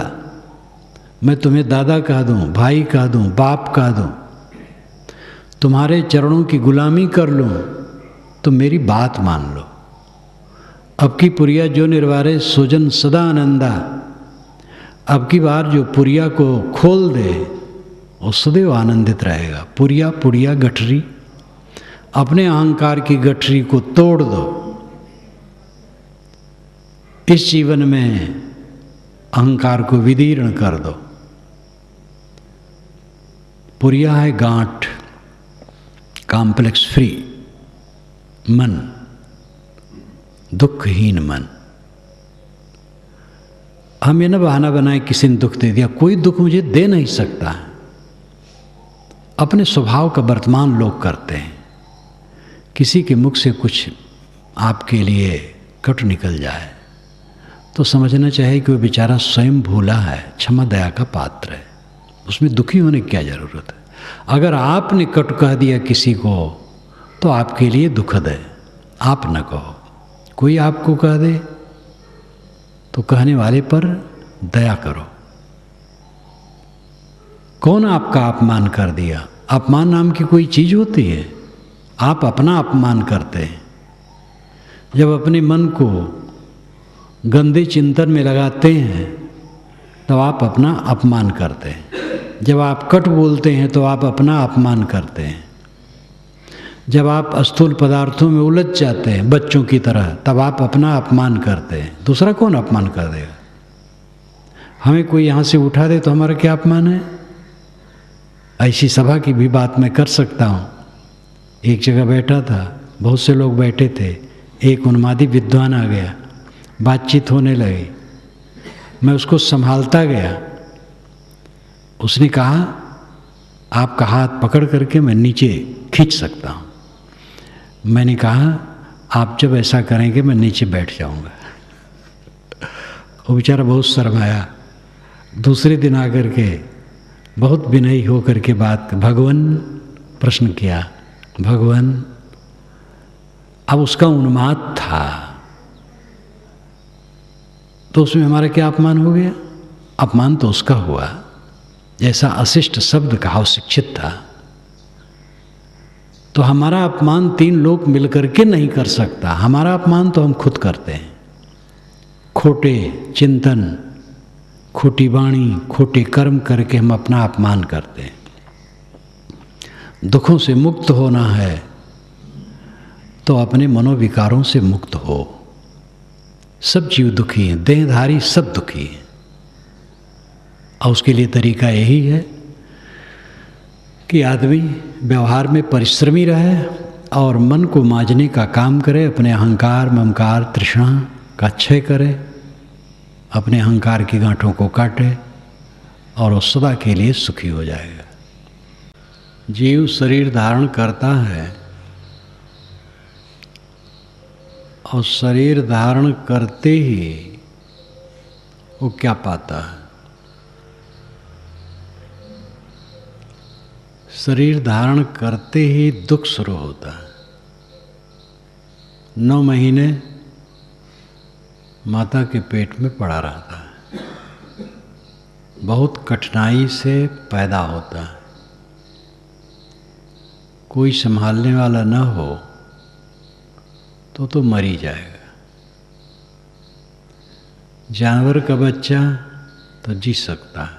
मैं तुम्हें दादा कह दूं, भाई कह दूं, बाप कह दूं, तुम्हारे चरणों की गुलामी कर लूं तो मेरी बात मान लो। अब की पुरिया जो निर्वारे सोजन सदा आनंदा। अब की बार जो पुरिया को खोल दे वो सदैव आनंदित रहेगा। पुरिया पुड़िया गठरी, अपने अहंकार की गठरी को तोड़ दो। इस जीवन में अहंकार को विदीर्ण कर दो। पुरिया है गांठ, कॉम्प्लेक्स फ्री मन, दुखहीन मन। हम ये न बहाना बनाए किसी ने दुख दे दिया, कोई दुख मुझे दे नहीं सकता। अपने स्वभाव का वर्तमान लोग करते हैं। किसी के मुख से कुछ आपके लिए कट निकल जाए तो समझना चाहिए कि वो बेचारा स्वयं भूला है, क्षमा दया का पात्र है, उसमें दुखी होने की क्या ज़रूरत है। अगर आपने कट कह दिया किसी को तो आपके लिए दुखद है, आप न कहो। कोई आपको कह दे तो कहने वाले पर दया करो। कौन आपका अपमान कर दिया? अपमान नाम की कोई चीज़ होती है? आप अपना अपमान करते हैं। जब अपने मन को गंदे चिंतन में लगाते हैं तब आप अपना अपमान करते हैं। जब आप कट बोलते हैं तो आप अपना अपमान करते हैं। जब आप स्थूल पदार्थों में उलझ जाते हैं बच्चों की तरह तब आप अपना अपमान करते हैं। दूसरा कौन अपमान कर देगा? हमें कोई यहाँ से उठा दे तो हमारा क्या अपमान है? ऐसी सभा की भी बात मैं कर सकता हूँ। एक जगह बैठा था, बहुत से लोग बैठे थे, एक उन्मादी विद्वान आ गया, बातचीत होने लगी, मैं उसको संभालता गया। उसने कहा, आपका हाथ पकड़ करके मैं नीचे खींच सकता हूँ। मैंने कहा आप जब ऐसा करेंगे मैं नीचे बैठ जाऊँगा। वो बेचारा बहुत शर्माया। दूसरे दिन आकर के बहुत विनयी होकर के बात भगवान प्रश्न किया, भगवान अब उसका उन्माद था तो उसमें हमारा क्या अपमान हो गया? अपमान तो उसका हुआ, जैसा अशिष्ट शब्द कहा शिक्षित था। तो हमारा अपमान 3 लोग मिलकर के नहीं कर सकता, हमारा अपमान तो हम खुद करते हैं। खोटे चिंतन, खोटी वाणी, खोटे कर्म करके हम अपना अपमान करते हैं। दुखों से मुक्त होना है तो अपने मनोविकारों से मुक्त हो। सब जीव दुखी हैं, देहधारी सब दुखी हैं, और उसके लिए तरीका यही है कि आदमी व्यवहार में परिश्रमी रहे और मन को मांजने का काम करे, अपने अहंकार ममकार तृष्णा का क्षय करे, अपने अहंकार की गांठों को काटे और वो सदा के लिए सुखी हो जाएगा। जीव शरीर धारण करता है और शरीर धारण करते ही वो क्या पाता है? शरीर धारण करते ही दुख शुरू होता है। 9 महीने माता के पेट में पड़ा रहता है, बहुत कठिनाई से पैदा होता है। कोई संभालने वाला न हो तो मर ही जाएगा। जानवर का बच्चा तो जी सकता है,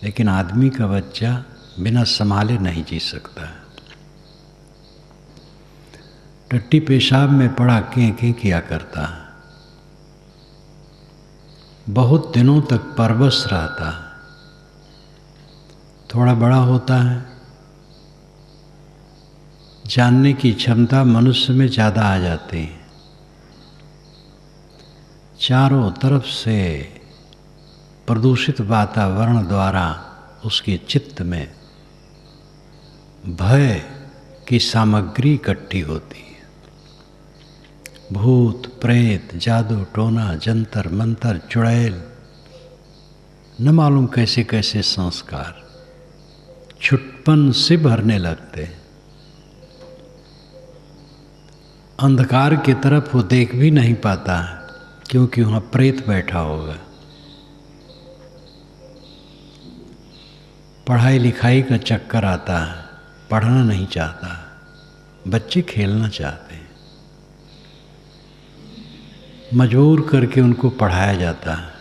लेकिन आदमी का बच्चा बिना संभाले नहीं जी सकता है। टट्टी पेशाब में पड़ा कें किया करता है, बहुत दिनों तक परवश रहता है। थोड़ा बड़ा होता है, जानने की क्षमता मनुष्य में ज़्यादा आ जाती है। चारों तरफ से प्रदूषित वातावरण द्वारा उसके चित्त में भय की सामग्री इकट्ठी होती है। भूत प्रेत, जादू टोना, जंतर मंतर, चुड़ैल, न मालूम कैसे कैसे संस्कार छुटपन से भरने लगते हैं। अंधकार की तरफ वो देख भी नहीं पाता है, क्योंकि वहाँ प्रेत बैठा होगा। पढ़ाई लिखाई का चक्कर आता है, पढ़ना नहीं चाहता, बच्चे खेलना चाहते हैं, मजबूर करके उनको पढ़ाया जाता है।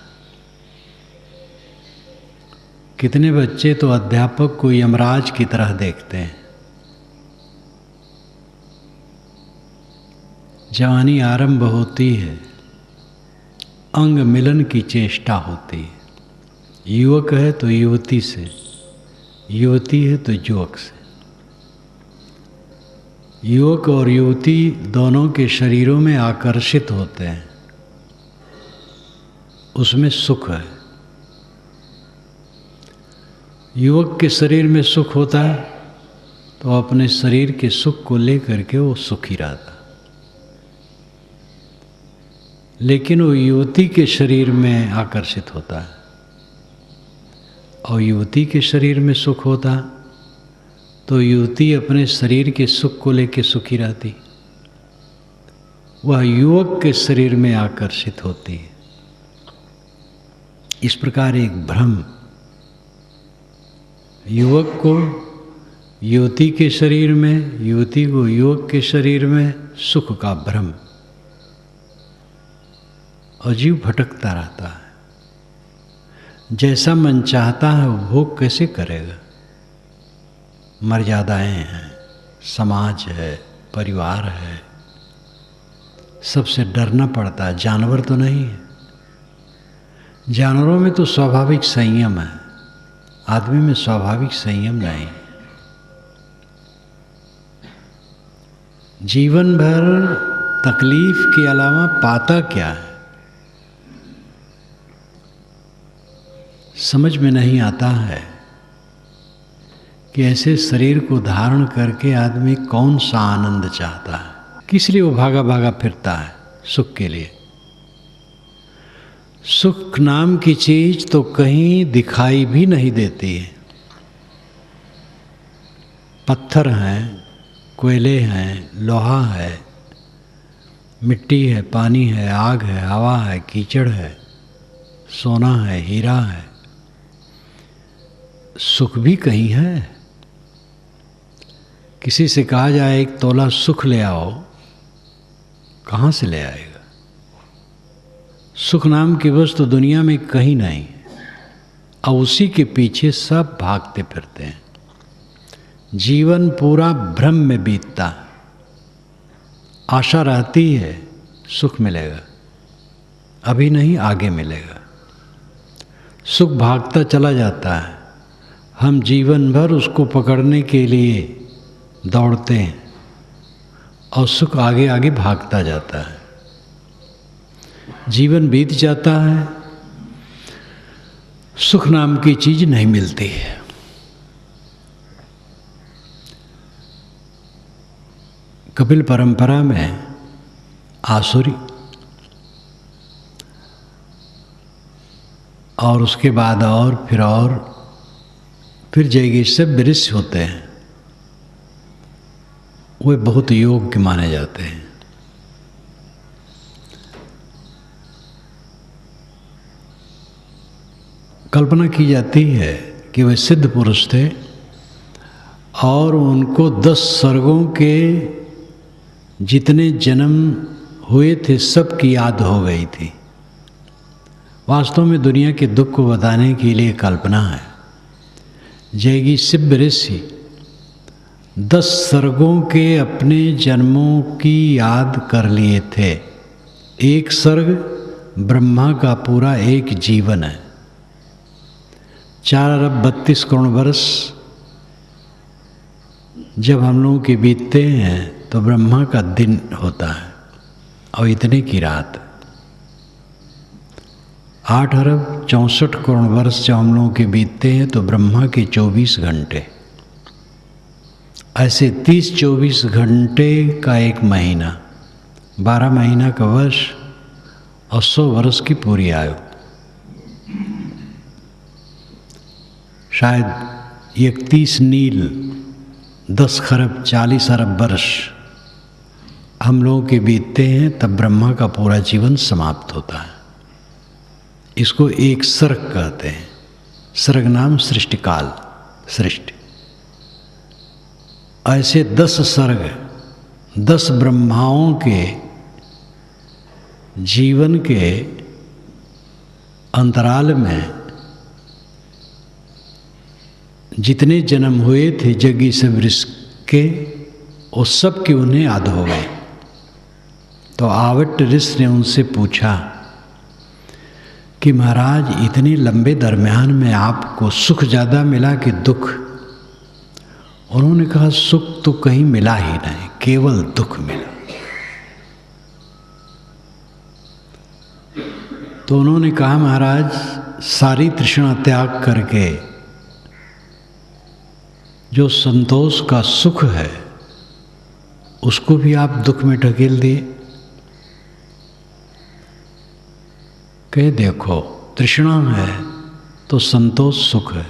कितने बच्चे तो अध्यापक को यमराज की तरह देखते हैं। जवानी आरंभ होती है, अंग मिलन की चेष्टा होती है। युवक है तो युवती से, युवती है तो युवक से। युवक और युवती दोनों के शरीरों में आकर्षित होते हैं, उसमें सुख है। युवक के शरीर में सुख होता है तो अपने शरीर के सुख को लेकर के वो सुखी रहता। लेकिन वो युवती के शरीर में आकर्षित होता है और युवती के शरीर में सुख होता तो युवती अपने शरीर के सुख को लेकर सुखी रहती, वह युवक के शरीर में आकर्षित होती है। इस प्रकार एक भ्रम, युवक को युवती के शरीर में, युवती को युवक के शरीर में सुख का भ्रम, और जीव भटकता रहता है। जैसा मन चाहता है वो भोग कैसे करेगा? मर्यादाएं हैं, समाज है, परिवार है, सबसे डरना पड़ता है। जानवर तो नहीं है, जानवरों में तो स्वाभाविक संयम है, आदमी में स्वाभाविक संयम नहीं। जीवन भर तकलीफ के अलावा पाता क्या है समझ में नहीं आता है। कि ऐसे शरीर को धारण करके आदमी कौन सा आनंद चाहता है, किस लिए वो भागा भागा फिरता है सुख के लिए। सुख नाम की चीज तो कहीं दिखाई भी नहीं देती है। पत्थर हैं, कोयले हैं, लोहा है, मिट्टी है, पानी है, आग है, हवा है, कीचड़ है, सोना है, हीरा है, सुख भी कहीं है। किसी से कहा जाए एक तोला सुख ले आओ, कहाँ से ले आएगा? सुख नाम की वस्तु दुनिया में कहीं नहीं, और उसी के पीछे सब भागते फिरते हैं। जीवन पूरा भ्रम में बीतता, आशा रहती है सुख मिलेगा, अभी नहीं आगे मिलेगा। सुख भागता चला जाता है, हम जीवन भर उसको पकड़ने के लिए दौड़ते हैं और सुख आगे आगे भागता जाता है। जीवन बीत जाता है, सुख नाम की चीज नहीं मिलती है। कपिल परंपरा में आसुरी और उसके बाद और फिर जयगी से ऋषि होते हैं, वे बहुत योग्य माने जाते हैं। कल्पना की जाती है कि वे सिद्ध पुरुष थे और उनको 10 सर्गों के जितने जन्म हुए थे सब की याद हो गई थी। वास्तव में दुनिया के दुख को बताने के लिए कल्पना है। जयगी सिद्ध ऋषि 10 सर्गों के अपने जन्मों की याद कर लिए थे। एक सर्ग ब्रह्मा का पूरा एक जीवन है। 4 अरब 32 करोड़ वर्ष जब हम लोगों के बीतते हैं तो ब्रह्मा का दिन होता है और इतने की रात। 8 अरब 64 करोड़ वर्ष जब हम लोगों के बीतते हैं तो ब्रह्मा के 24 घंटे। ऐसे 30-24 घंटे का एक महीना, 12 महीना का वर्ष और 100 वर्ष की पूरी आयु। शायद 31 नील 10 खरब 40 अरब वर्ष हम लोगों के बीतते हैं, तब ब्रह्मा का पूरा जीवन समाप्त होता है। इसको एक सर्ग कहते हैं। सर्ग नाम सृष्टि काल, सृष्टि। ऐसे 10 सर्ग 10 ब्रह्माओं के जीवन के अंतराल में जितने जन्म हुए थे जगी से वृष के, वो सब के उन्हें याद हो गए। तो आवट ऋषि ने उनसे पूछा कि महाराज इतने लंबे दरमियान में आपको सुख ज़्यादा मिला कि दुख? उन्होंने कहा सुख तो कहीं मिला ही नहीं, केवल दुख मिला। तो उन्होंने कहा महाराज सारी तृष्णा त्याग करके जो संतोष का सुख है उसको भी आप दुख में ढकेल दिए। कहे देखो तृष्णा है तो संतोष सुख है,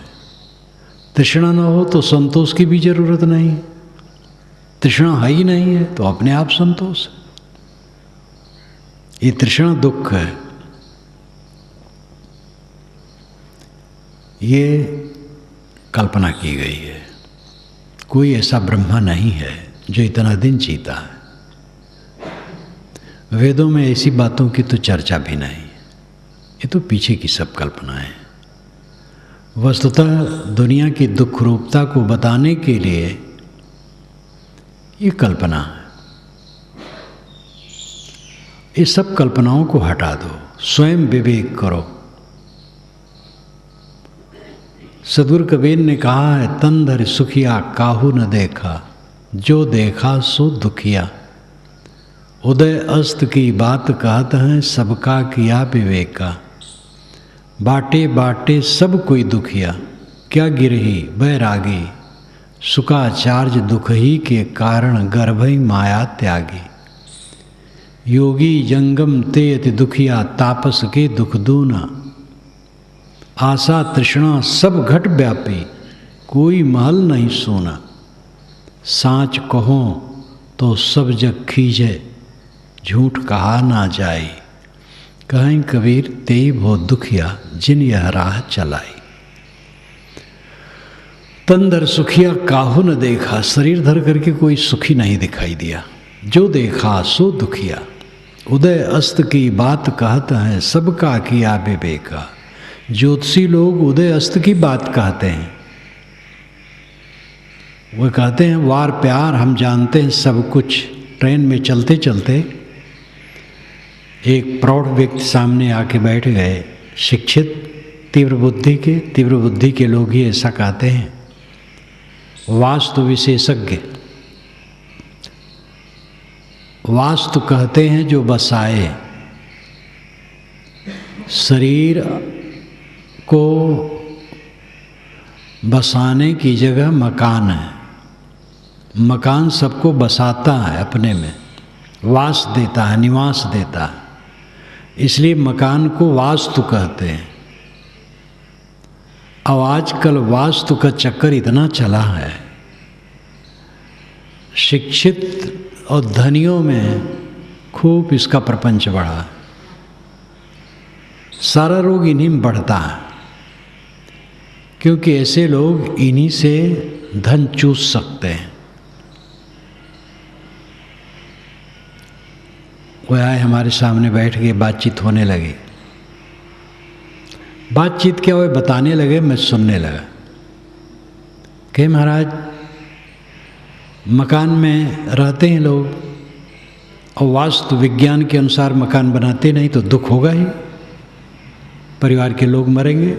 तृष्णा न हो तो संतोष की भी जरूरत नहीं। तृष्णा है ही नहीं है तो अपने आप संतोष है। ये तृष्णा दुख है। ये कल्पना की गई है। कोई ऐसा ब्रह्मा नहीं है जो इतना दिन जीता है। वेदों में ऐसी बातों की तो चर्चा भी नहीं। ये तो पीछे की सब कल्पनाएं हैं। वस्तुतः दुनिया की दुख रूपता को बताने के लिए ये कल्पना है। ये सब कल्पनाओं को हटा दो, स्वयं विवेक करो। सद्गुरु कबीर ने कहा है तन धरि सुखिया काहू न देखा, जो देखा सो दुखिया। उदय अस्त की बात कहत हैं, सबका किया विवेका। बाटे बाटे सब कोई दुखिया, क्या गिरही बैरागी, सुखाचार्य दुख ही के कारण गर्भई माया त्यागी। योगी जंगम ते अति दुखिया तापस के दुख दूना। आशा तृष्णा सब घट व्यापी कोई महल नहीं सोना। साँच कहो तो सब जग खींचे झूठ कहा ना जाई। कहीं कबीर तेई भो दुखिया जिन यह राह चलाई। तन धर सुखिया काहू न देखा, शरीर धर करके कोई सुखी नहीं दिखाई दिया। जो देखा सो दुखिया, उदय अस्त की बात कहता है सबका किया विवेका। ज्योतिषी लोग उदय अस्त की बात कहते हैं। वह कहते हैं वार प्यार हम जानते हैं सब कुछ। ट्रेन में चलते चलते एक प्रौढ़ व्यक्ति सामने आके बैठ गए। शिक्षित तीव्र बुद्धि के लोग ही ऐसा कहते हैं। वास्तु विशेषज्ञ वास्तु कहते हैं जो बसाए। शरीर को बसाने की जगह मकान है। मकान सबको बसाता है, अपने में वास देता है, निवास देता है, इसलिए मकान को वास्तु कहते हैं। अब आजकल वास्तु का चक्कर इतना चला है, शिक्षित और धनियों में खूब इसका प्रपंच बढ़ा। सारा रोग इन्हीं में बढ़ता है, क्योंकि ऐसे लोग इन्हीं से धन चूस सकते हैं। वह आए हमारे सामने बैठ गए, बातचीत होने लगी। बातचीत क्या हुए बताने लगे, मैं सुनने लगा। कि महाराज मकान में रहते हैं लोग और वास्तु विज्ञान के अनुसार मकान बनाते नहीं तो दुख होगा ही। परिवार के लोग मरेंगे,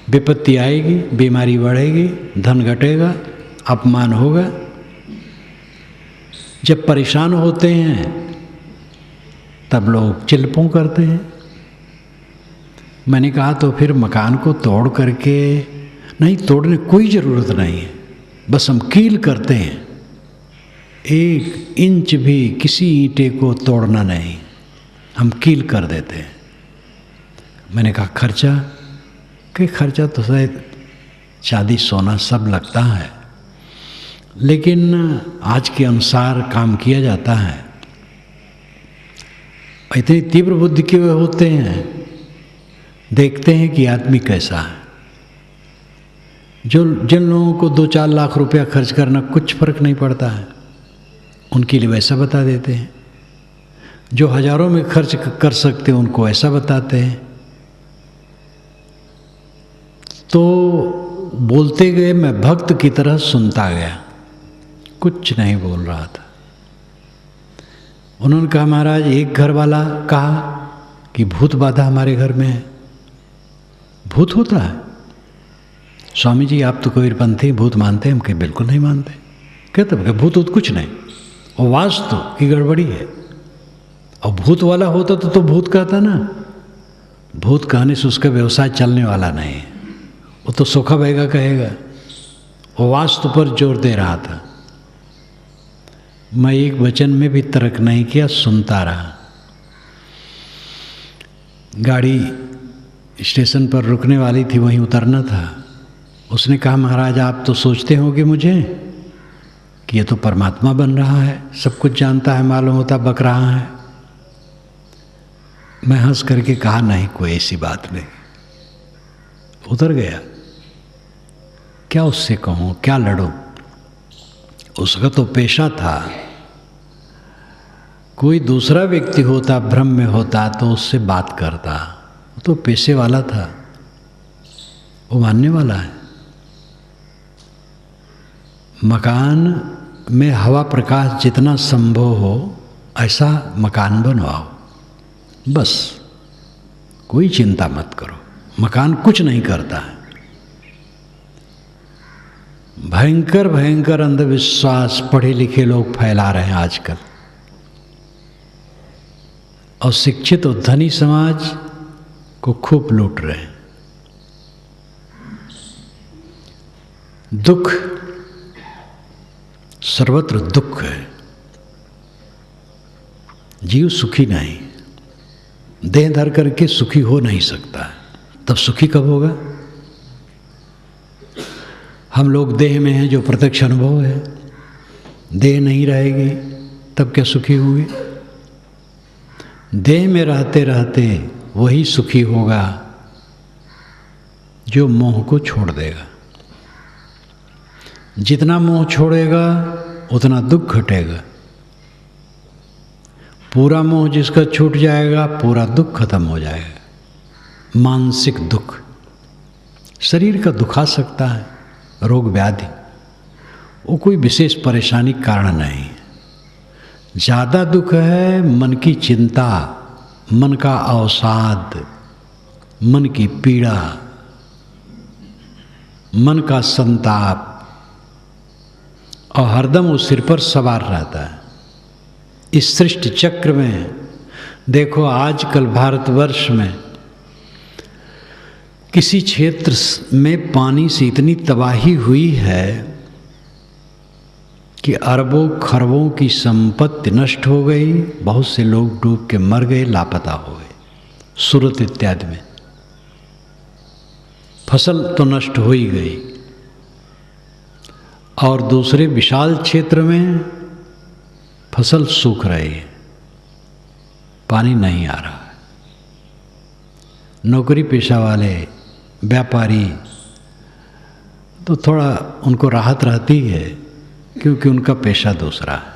विपत्ति आएगी, बीमारी बढ़ेगी, धन घटेगा, अपमान होगा। जब परेशान होते हैं तब लोग चिल्पों करते हैं। मैंने कहा तो फिर मकान को तोड़ करके, नहीं तोड़ने कोई ज़रूरत नहीं है, बस हम कील करते हैं। 1 इंच भी किसी ईंटे को तोड़ना नहीं, हम कील कर देते हैं। मैंने कहा खर्चा, कि खर्चा तो शायद चांदी सोना सब लगता है, लेकिन आज के अनुसार काम किया जाता है। इतनी तीव्र बुद्धि के वे होते हैं, देखते हैं कि आदमी कैसा है। जिन लोगों को 2-4 लाख रुपया खर्च करना कुछ फर्क नहीं पड़ता है, उनके लिए वैसा बता देते हैं। जो हजारों में खर्च कर सकते हैं उनको ऐसा बताते हैं। तो बोलते गए, मैं भक्त की तरह सुनता गया, कुछ नहीं बोल रहा था। उन्होंने कहा महाराज एक घर वाला कहा कि भूत बाधा हमारे घर में है। भूत होता है? स्वामी जी आप तो कबीरपंथी भूत मानते हैं? हम कहीं बिल्कुल नहीं मानते। कहते कि भूत कुछ नहीं, और वास्तु की गड़बड़ी है। और भूत वाला होता तो भूत कहता ना। भूत कहने से उसका व्यवसाय चलने वाला नहीं है, वो तो सोखा बहेगा कहेगा। वो वास्तु पर जोर दे रहा था। मैं एक वचन में भी तर्क नहीं किया, सुनता रहा। गाड़ी स्टेशन पर रुकने वाली थी, वहीं उतरना था। उसने कहा महाराज आप तो सोचते होंगे मुझे कि ये तो परमात्मा बन रहा है, सब कुछ जानता है, मालूम होता बक रहा है। मैं हंस करके कहा नहीं कोई ऐसी बात नहीं। उतर गया। क्या उससे कहूँ, क्या लड़ूं? उसका तो पेशा था। कोई दूसरा व्यक्ति होता, भ्रम में होता तो उससे बात करता। वो तो पेशे वाला था, वो मानने वाला है। मकान में हवा प्रकाश जितना संभव हो ऐसा मकान बनवाओ, बस कोई चिंता मत करो। मकान कुछ नहीं करता है। भयंकर भयंकर अंधविश्वास पढ़े लिखे लोग फैला रहे हैं आजकल, और शिक्षित और धनी समाज को खूब लूट रहे हैं। दुख सर्वत्र दुख है, जीव सुखी नहीं, देह धर करके सुखी हो नहीं सकता। तब सुखी कब होगा? हम लोग देह में हैं जो प्रत्यक्ष अनुभव है, देह नहीं रहेगी तब क्या सुखी होंगे? देह में रहते रहते वही सुखी होगा जो मोह को छोड़ देगा। जितना मोह छोड़ेगा उतना दुख घटेगा। पूरा मोह जिसका छूट जाएगा पूरा दुख खत्म हो जाएगा। मानसिक दुख, शरीर का दुखा सकता है, रोग व्याधि, वो कोई विशेष परेशानी का कारण नहीं। ज़्यादा दुख है मन की चिंता, मन का अवसाद, मन की पीड़ा, मन का संताप, और हरदम वो सिर पर सवार रहता है। इस सृष्टि चक्र में देखो, आजकल भारतवर्ष में किसी क्षेत्र में पानी से इतनी तबाही हुई है कि अरबों खरबों की संपत्ति नष्ट हो गई, बहुत से लोग डूब के मर गए, लापता हो गए। सूरत इत्यादि में फसल तो नष्ट हो ही गई, और दूसरे विशाल क्षेत्र में फसल सूख रही है, पानी नहीं आ रहा है। नौकरी पेशा वाले व्यापारी तो थोड़ा उनको राहत रहती है क्योंकि उनका पेशा दूसरा है।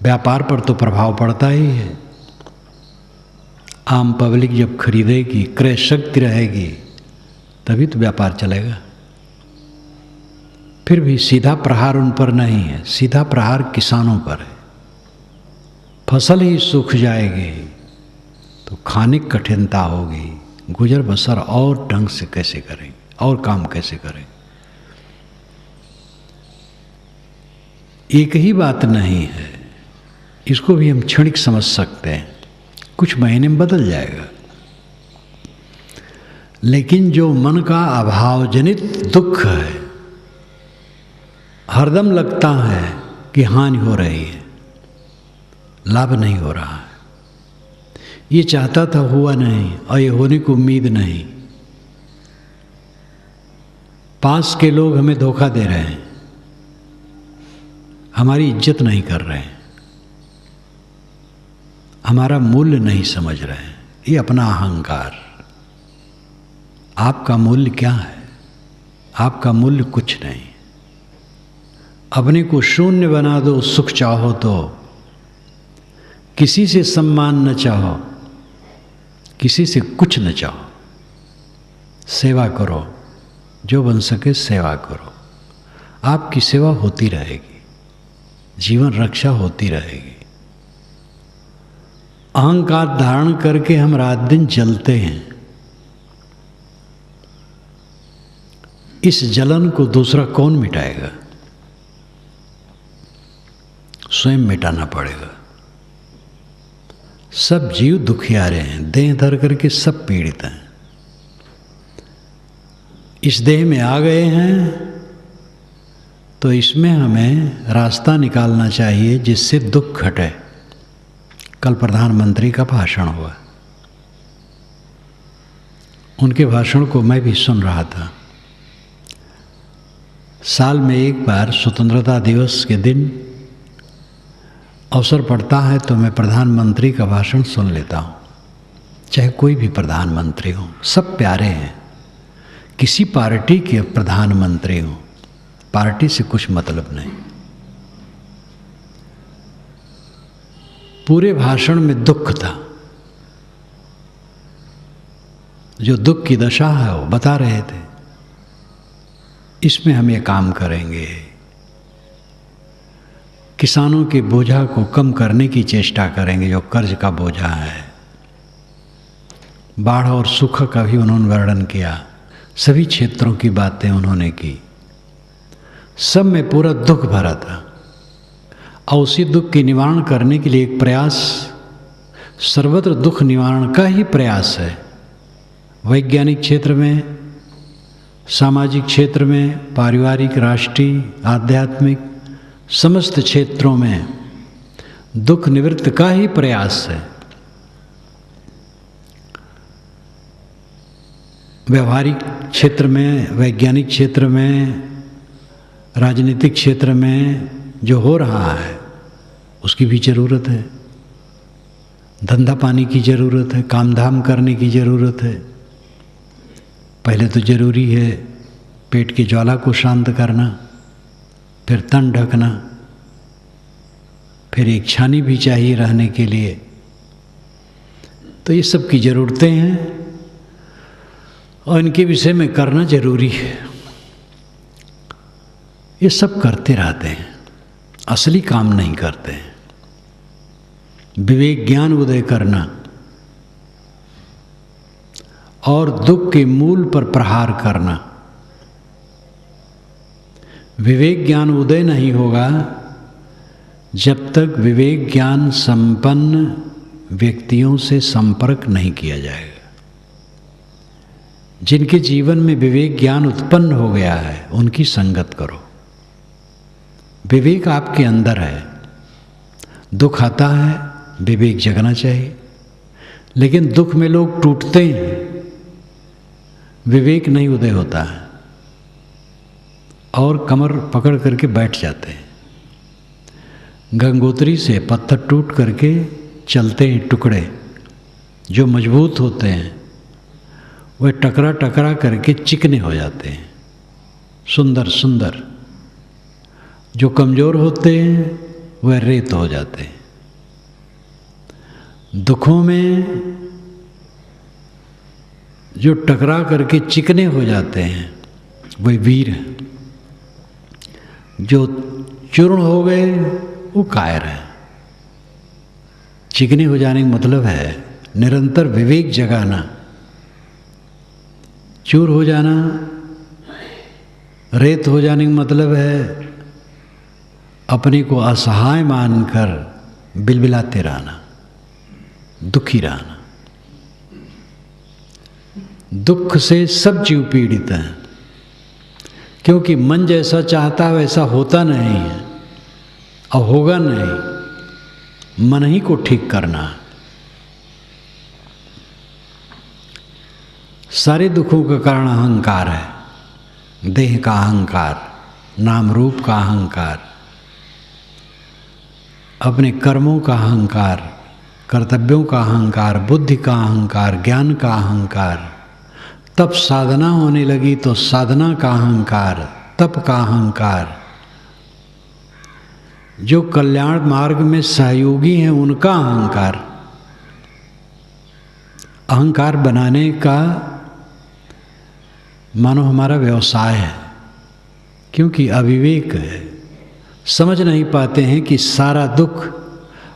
व्यापार पर तो प्रभाव पड़ता ही है। आम पब्लिक जब खरीदेगी, क्रय शक्ति रहेगी, तभी तो व्यापार चलेगा। फिर भी सीधा प्रहार उन पर नहीं है, सीधा प्रहार किसानों पर है। फसल ही सूख जाएगी तो खाने की कठिनता होगी, गुजर बसर और ढंग से कैसे करेंगे और काम कैसे करें? एक ही बात नहीं है, इसको भी हम क्षणिक समझ सकते हैं, कुछ महीने में बदल जाएगा। लेकिन जो मन का अभावजनित दुख है, हरदम लगता है कि हानि हो रही है, लाभ नहीं हो रहा है, ये चाहता था हुआ नहीं, और ये होने की उम्मीद नहीं, पास के लोग हमें धोखा दे रहे हैं, हमारी इज्जत नहीं कर रहे हैं, हमारा मूल्य नहीं समझ रहे हैं। ये अपना अहंकार। आपका मूल्य क्या है? आपका मूल्य कुछ नहीं। अपने को शून्य बना दो, सुख चाहो तो, किसी से सम्मान न चाहो, किसी से कुछ न चाहो, सेवा करो, जो बन सके सेवा करो, आपकी सेवा होती रहेगी, जीवन रक्षा होती रहेगी। अहंकार धारण करके हम रात दिन जलते हैं। इस जलन को दूसरा कौन मिटाएगा? स्वयं मिटाना पड़ेगा। सब जीव दुखियारे हैं, देह धर करके सब पीड़ित हैं। इस देह में आ गए हैं तो इसमें हमें रास्ता निकालना चाहिए जिससे दुख घटे। कल प्रधानमंत्री का भाषण हुआ, उनके भाषण को मैं भी सुन रहा था। साल में एक बार स्वतंत्रता दिवस के दिन अवसर पड़ता है तो मैं प्रधानमंत्री का भाषण सुन लेता हूँ। चाहे कोई भी प्रधानमंत्री हो, सब प्यारे हैं। किसी पार्टी के प्रधानमंत्री हो, पार्टी से कुछ मतलब नहीं। पूरे भाषण में दुख था। जो दुख की दशा है वो बता रहे थे, इसमें हम ये काम करेंगे, किसानों के बोझा को कम करने की चेष्टा करेंगे, जो कर्ज का बोझा है। बाढ़ और सूखा का भी उन्होंने वर्णन किया, सभी क्षेत्रों की बातें उन्होंने की। सब में पूरा दुख भरा था, और उसी दुख के निवारण करने के लिए एक प्रयास, सर्वत्र दुख निवारण का ही प्रयास है। वैज्ञानिक क्षेत्र में, सामाजिक क्षेत्र में, पारिवारिक, राष्ट्रीय, आध्यात्मिक, समस्त क्षेत्रों में दुख निवृत्त का ही प्रयास है। व्यवहारिक क्षेत्र में, वैज्ञानिक क्षेत्र में, राजनीतिक क्षेत्र में जो हो रहा है उसकी भी ज़रूरत है। धंधा पानी की ज़रूरत है, काम धाम करने की ज़रूरत है। पहले तो ज़रूरी है पेट की ज्वाला को शांत करना, फिर तन ढकना, फिर एक छानी भी चाहिए रहने के लिए। तो ये सब की ज़रूरतें हैं और इनके विषय में करना जरूरी है। ये सब करते रहते हैं, असली काम नहीं करते हैं। विवेक ज्ञान उदय करना और दुख के मूल पर प्रहार करना। विवेक ज्ञान उदय नहीं होगा जब तक विवेक ज्ञान संपन्न व्यक्तियों से संपर्क नहीं किया जाएगा। जिनके जीवन में विवेक ज्ञान उत्पन्न हो गया है उनकी संगत करो। विवेक आपके अंदर है, दुख आता है, विवेक जगना चाहिए। लेकिन दुख में लोग टूटते हैं, विवेक नहीं उदय होता है और कमर पकड़ करके बैठ जाते हैं। गंगोत्री से पत्थर टूट करके चलते हैं टुकड़े, जो मजबूत होते हैं वह टकरा टकरा करके चिकने हो जाते हैं, सुंदर सुंदर। जो कमज़ोर होते हैं वह रेत हो जाते हैं। दुखों में जो टकरा करके चिकने हो जाते हैं वह वीर हैं। जो चूर्ण हो गए वो कायर है। चिकने हो जाने का मतलब है निरंतर विवेक जगाना। चूर हो जाना, रेत हो जाने का मतलब है अपने को असहाय मानकर बिलबिलाते रहना, दुखी रहना। दुख से सब जीव पीड़ित हैं, क्योंकि मन जैसा चाहता वैसा होता नहीं है और होगा नहीं। मन ही को ठीक करना। सारे दुखों का कारण अहंकार है। देह का अहंकार, नाम रूप का अहंकार, अपने कर्मों का अहंकार, कर्तव्यों का अहंकार, बुद्धि का अहंकार, ज्ञान का अहंकार। तब साधना होने लगी तो साधना का अहंकार, तप का अहंकार। जो कल्याण मार्ग में सहयोगी हैं उनका अहंकार। अहंकार बनाने का मानो हमारा व्यवसाय है, क्योंकि अविवेक है। समझ नहीं पाते हैं कि सारा दुख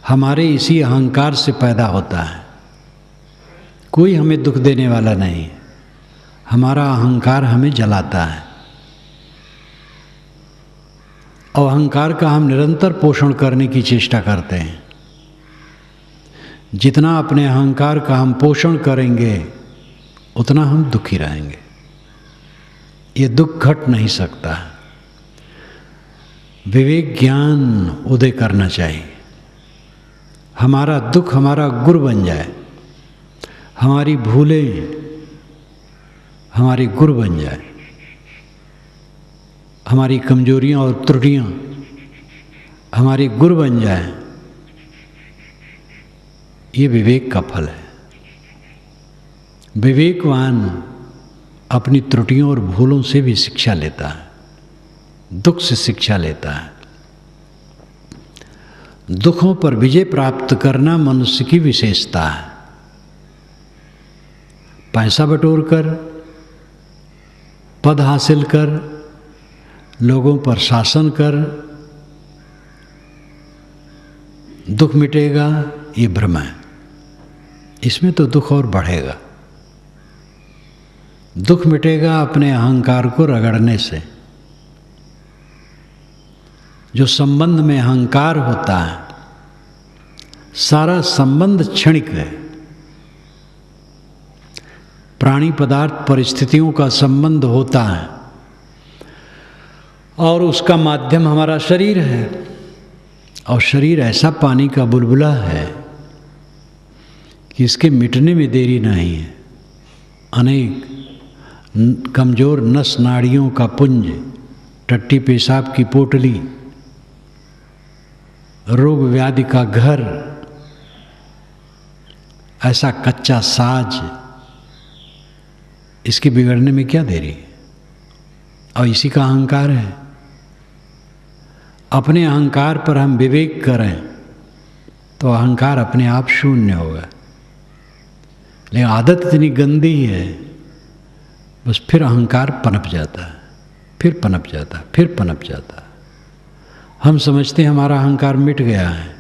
हमारे इसी अहंकार से पैदा होता है। कोई हमें दुख देने वाला नहीं है, हमारा अहंकार हमें जलाता है। और अहंकार का हम निरंतर पोषण करने की चेष्टा करते हैं। जितना अपने अहंकार का हम पोषण करेंगे उतना हम दुखी रहेंगे। ये दुख घट नहीं सकता। विवेक ज्ञान उदय करना चाहिए। हमारा दुख हमारा गुरु बन जाए, हमारी भूलें हमारे गुरु बन जाए, हमारी कमजोरियां और त्रुटियां हमारे गुरु बन जाए। ये विवेक का फल है। विवेकवान अपनी त्रुटियों और भूलों से भी शिक्षा लेता है, दुख से शिक्षा लेता है। दुखों पर विजय प्राप्त करना मनुष्य की विशेषता है। पैसा बटोर कर, पद हासिल कर, लोगों पर शासन कर दुख मिटेगा, ये भ्रम है। इसमें तो दुख और बढ़ेगा। दुख मिटेगा अपने अहंकार को रगड़ने से। जो संबंध में अहंकार होता है, सारा संबंध क्षणिक है। प्राणी पदार्थ परिस्थितियों का संबंध होता है और उसका माध्यम हमारा शरीर है। और शरीर ऐसा पानी का बुलबुला है कि इसके मिटने में देरी नहीं है। अनेक कमज़ोर नस नाड़ियों का पुंज, टट्टी पेशाब की पोटली, रोग व्याधि का घर, ऐसा कच्चा साज, इसके बिगड़ने में क्या देरी है। और इसी का अहंकार है। अपने अहंकार पर हम विवेक करें तो अहंकार अपने आप शून्य होगा। लेकिन आदत इतनी गंदी है, बस फिर अहंकार पनप जाता है, फिर पनप जाता है, फिर पनप जाता है। हम समझते हैं हमारा अहंकार मिट गया है,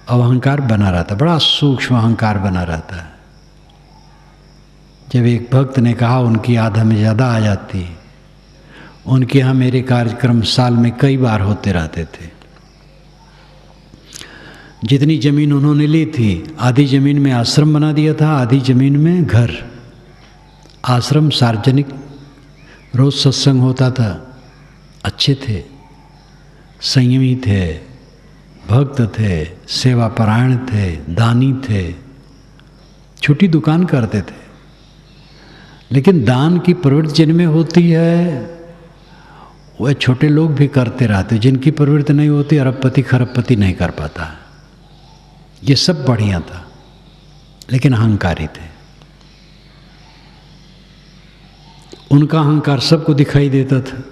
अब अहंकार बना रहता है, बड़ा सूक्ष्म अहंकार बना रहता है। जब एक भक्त ने कहा उनकी याद हमें ज़्यादा आ जाती है, उनके यहाँ मेरे कार्यक्रम साल में कई बार होते रहते थे। जितनी ज़मीन उन्होंने ली थी, आधी ज़मीन में आश्रम बना दिया था, आधी ज़मीन में घर। आश्रम सार्वजनिक, रोज़ सत्संग होता था, अच्छे थे, संयमी थे, भक्त थे, सेवा परायण थे, दानी थे, छोटी दुकान करते थे। लेकिन दान की प्रवृत्ति जिनमें होती है वह छोटे लोग भी करते रहते, जिनकी प्रवृत्ति नहीं होती अरबपति खरबपति नहीं कर पाता। ये सब बढ़िया था, लेकिन अहंकारी थे। उनका अहंकार सबको दिखाई देता था।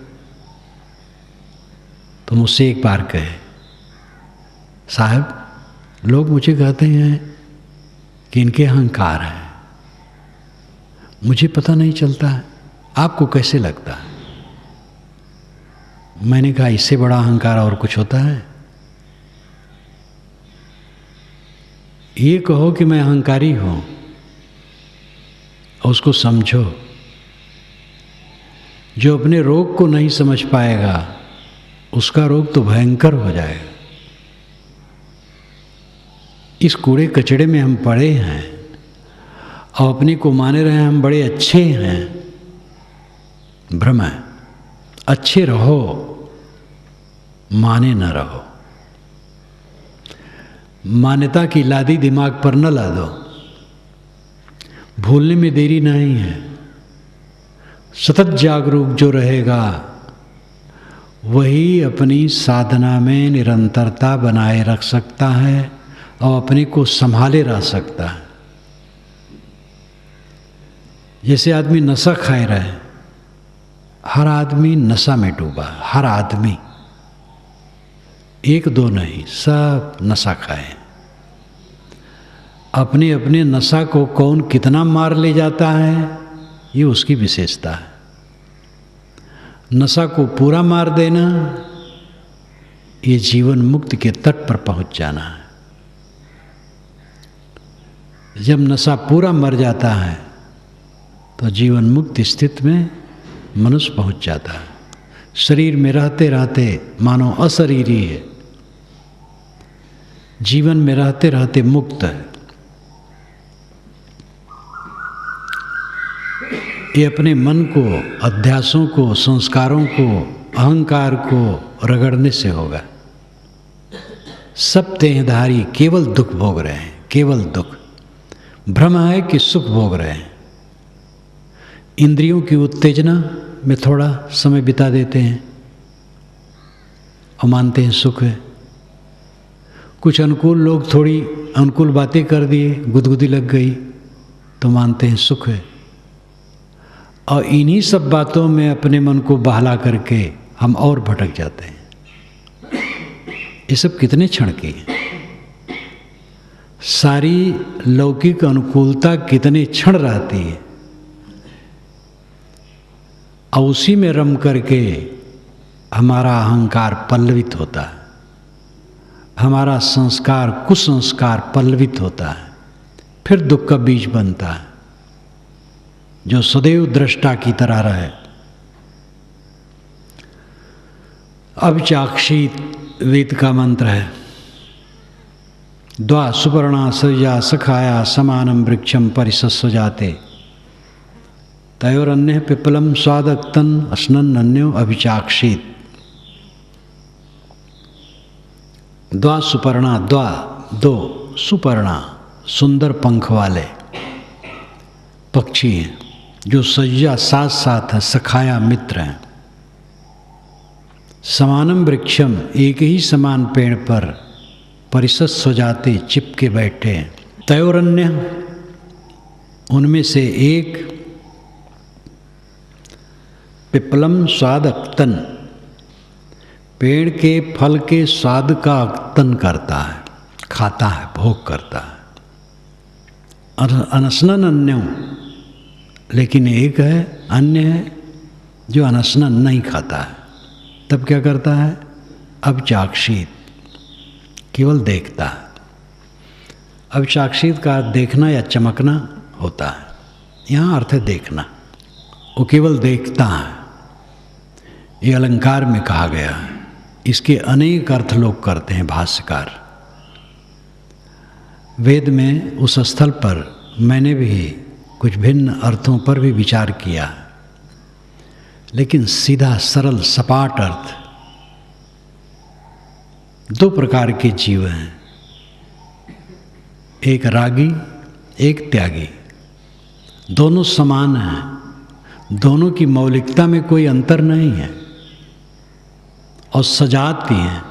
तो मुझसे एक बार कहे, साहब लोग मुझे कहते हैं कि इनके अहंकार है, मुझे पता नहीं चलता है, आपको कैसे लगता है? मैंने कहा इससे बड़ा अहंकार और कुछ होता है? ये कहो कि मैं अहंकारी हूं और उसको समझो। जो अपने रोग को नहीं समझ पाएगा उसका रोग तो भयंकर हो जाएगा। इस कूड़े कचड़े में हम पड़े हैं और अपने को माने रहे हम बड़े अच्छे हैं। भ्रम है। अच्छे रहो, माने न रहो। मान्यता की लादी दिमाग पर न ला दो। भूलने में देरी नहीं है। सतत जागरूक जो रहेगा वही अपनी साधना में निरंतरता बनाए रख सकता है और अपने को संभाले रह सकता है। जैसे आदमी नशा खाए रहे, हर आदमी नशा में डूबा, हर आदमी, एक दो नहीं, सब नशा खाए। अपने अपने नशा को कौन कितना मार ले जाता है ये उसकी विशेषता है। नशा को पूरा मार देना ये जीवन मुक्ति के तट पर पहुंच जाना है। जब नशा पूरा मर जाता है तो जीवन मुक्त स्थिति में मनुष्य पहुंच जाता है। शरीर में रहते रहते मानो अशरीरी है, जीवन में रहते रहते मुक्त है। ये अपने मन को, अध्यासों को, संस्कारों को, अहंकार को रगड़ने से होगा। सब देहधारी केवल दुख भोग रहे हैं, केवल दुख। भ्रम है कि सुख भोग रहे हैं। इंद्रियों की उत्तेजना में थोड़ा समय बिता देते हैं और मानते हैं सुख है। कुछ अनुकूल लोग थोड़ी अनुकूल बातें कर दिए, गुदगुदी लग गई तो मानते हैं सुख है। और इन्हीं सब बातों में अपने मन को बहला करके हम और भटक जाते हैं। ये सब कितने क्षण की है? सारी लौकिक अनुकूलता कितने क्षण रहती है और उसी में रम करके हमारा अहंकार पल्लवित होता है, हमारा संस्कार कुसंस्कार पल्लवित होता है, फिर दुख का बीज बनता है जो सदैव दृष्टा की तरह रहे। अविचाक्षित वेद का मंत्र है। द्वा सुपर्णा सजा सखाया समानम वृक्षम परिसस्व जाते तयोरन्य पिपलम स्वादक्तन अस्नन्यो अभिचाक्षित। द्वा सुपर्णा, द्वा दो, सुपर्णा सुंदर पंख वाले पक्षी हैं जो सज्जा साथ साथ है, सखाया मित्र हैं। समानम वृक्षम, एक ही समान पेड़ पर परिषद स्वजाते चिपके बैठे हैं। तयोरन्य, उनमें से एक पिपलम स्वाद अक्तन, पेड़ के फल के स्वाद का अक्तन करता है, खाता है, भोग करता है। अनशनन अन्यों, लेकिन एक है, अन्य है जो अनशनन नहीं खाता है। तब क्या करता है? अब चाक्षित, केवल देखता है। अब चाक्षित का देखना या चमकना होता है, यहाँ अर्थ है देखना। वो केवल देखता है, ये अलंकार में कहा गया है। इसके अनेक अर्थ लोग करते हैं भाष्यकार। वेद में उस स्थल पर मैंने भी कुछ भिन्न अर्थों पर भी विचार किया, लेकिन सीधा सरल सपाट अर्थ, दो प्रकार के जीव हैं, एक रागी एक त्यागी। दोनों समान हैं, दोनों की मौलिकता में कोई अंतर नहीं है और सजाती हैं,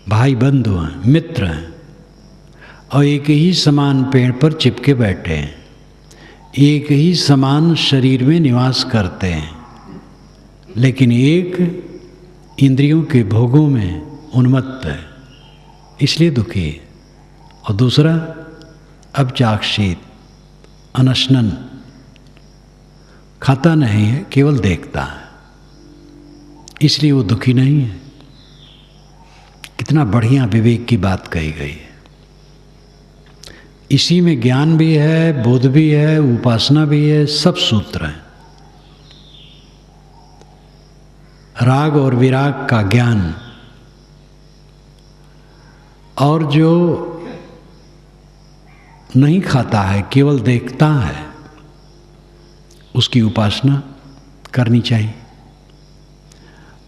भाई बंधु हैं, मित्र हैं और एक ही समान पेड़ पर चिपके बैठे हैं, एक ही समान शरीर में निवास करते हैं, लेकिन एक इंद्रियों के भोगों में उन्मत्त है, इसलिए दुखी है, और दूसरा अब चाक्षित, अनशनन, खाता नहीं है, केवल देखता है, इसलिए वो दुखी नहीं है। कितना बढ़िया विवेक की बात कही गई है। इसी में ज्ञान भी है, बोध भी है, उपासना भी है, सब सूत्र हैं। राग और विराग का ज्ञान, और जो नहीं खाता है, केवल देखता है, उसकी उपासना करनी चाहिए।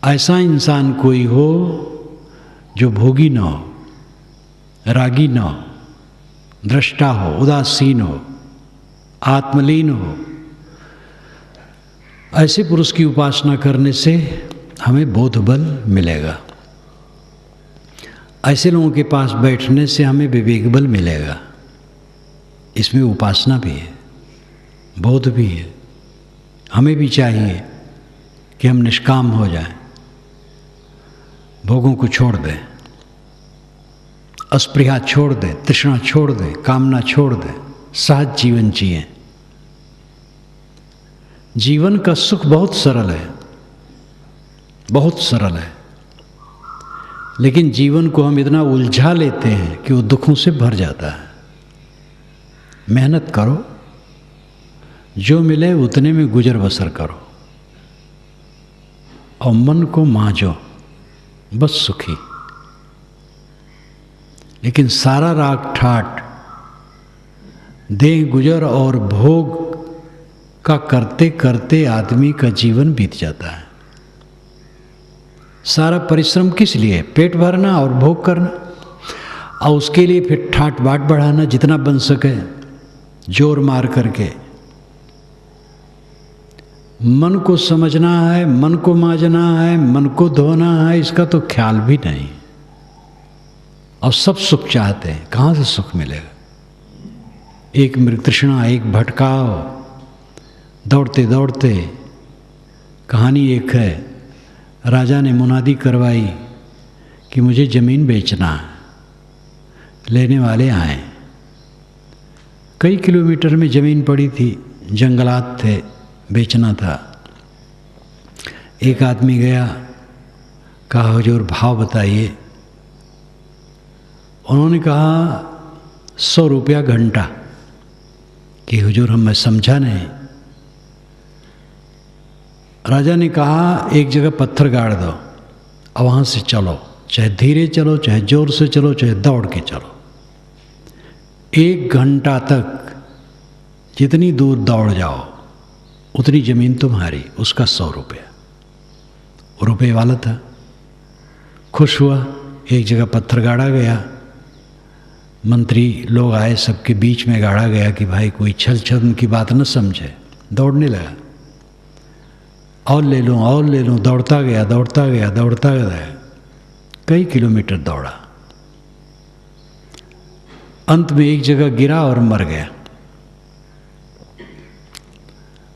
ऐसा इंसान कोई हो जो भोगी न हो, रागी न हो, दृष्टा हो, उदासीन हो, आत्मलीन हो, ऐसे पुरुष की उपासना करने से हमें बोध बल मिलेगा। ऐसे लोगों के पास बैठने से हमें विवेक बल मिलेगा। इसमें उपासना भी है, बोध भी है। हमें भी चाहिए कि हम निष्काम हो जाएं, भोगों को छोड़ दें, अस्पृहा छोड़ दें, तृष्णा छोड़ दें, कामना छोड़ दें, सहज जीवन जिएं। जीवन का सुख बहुत सरल है, बहुत सरल है, लेकिन जीवन को हम इतना उलझा लेते हैं कि वो दुखों से भर जाता है। मेहनत करो, जो मिले उतने में गुजर बसर करो और मन को मांझो, बस सुखी। लेकिन सारा राग ठाट देह गुजर और भोग का करते करते आदमी का जीवन बीत जाता है। सारा परिश्रम किस लिए? पेट भरना और भोग करना, और उसके लिए फिर ठाट बाट बढ़ाना जितना बन सके, जोर मार करके। मन को समझना है, मन को मांझना है, मन को धोना है, इसका तो ख्याल भी नहीं। और सब सुख चाहते हैं, कहाँ से सुख मिलेगा? एक मृग तृष्णा, एक भटकाव, दौड़ते दौड़ते। कहानी एक है, राजा ने मुनादी करवाई कि मुझे ज़मीन बेचना है। लेने वाले आए, कई किलोमीटर में ज़मीन पड़ी थी, जंगलात थे, बेचना था। एक आदमी गया, कहा हुजूर भाव बताइए। उन्होंने कहा 100 रुपया घंटा। कि हुजूर हम मैं समझा नहीं। राजा ने कहा एक जगह पत्थर गाड़ दो और वहाँ से चलो, चाहे धीरे चलो, चाहे जोर से चलो, चाहे दौड़ के चलो। 1 घंटा तक जितनी दूर दौड़ जाओ उतनी ज़मीन तुम्हारी, उसका 100 रुपया। वो रुपये वाला था, खुश हुआ, एक जगह पत्थर गाड़ा गया, मंत्री लोग आए, सबके बीच में गाड़ा गया कि भाई कोई छल छल की बात न समझे। दौड़ने लगा, और ले लूँ और ले लूँ, दौड़ता गया दौड़ता गया दौड़ता गया, कई किलोमीटर दौड़ा। अंत में एक जगह गिरा और मर गया।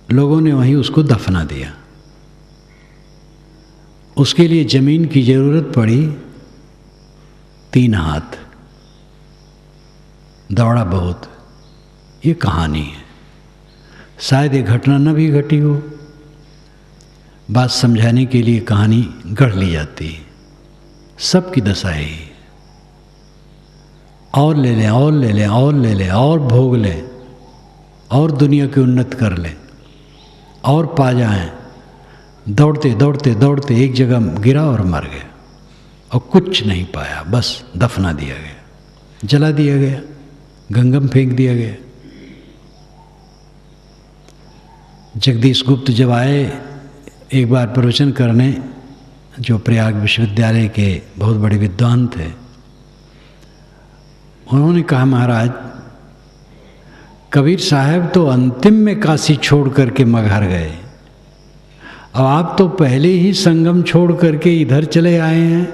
लोगों ने वहीं उसको दफना दिया। उसके लिए जमीन की जरूरत पड़ी 3 हाथ। दौड़ा बहुत। ये कहानी है, शायद ये घटना न भी घटी हो, बात समझाने के लिए कहानी गढ़ ली जाती है। सबकी दशा है, और ले लें और ले लें और ले लें और भोग लें और दुनिया की उन्नत कर लें और पा जाएं। दौड़ते दौड़ते दौड़ते एक जगह गिरा और मर गया, और कुछ नहीं पाया, बस दफना दिया गया, जला दिया गया, गंगा में फेंक दिया गया। जगदीश गुप्त जब आए एक बार प्रवचन करने, जो प्रयाग विश्वविद्यालय के बहुत बड़े विद्वान थे, उन्होंने कहा महाराज कबीर साहब तो अंतिम में काशी छोड़ करके मगहर गए, अब आप तो पहले ही संगम छोड़ करके इधर चले आए हैं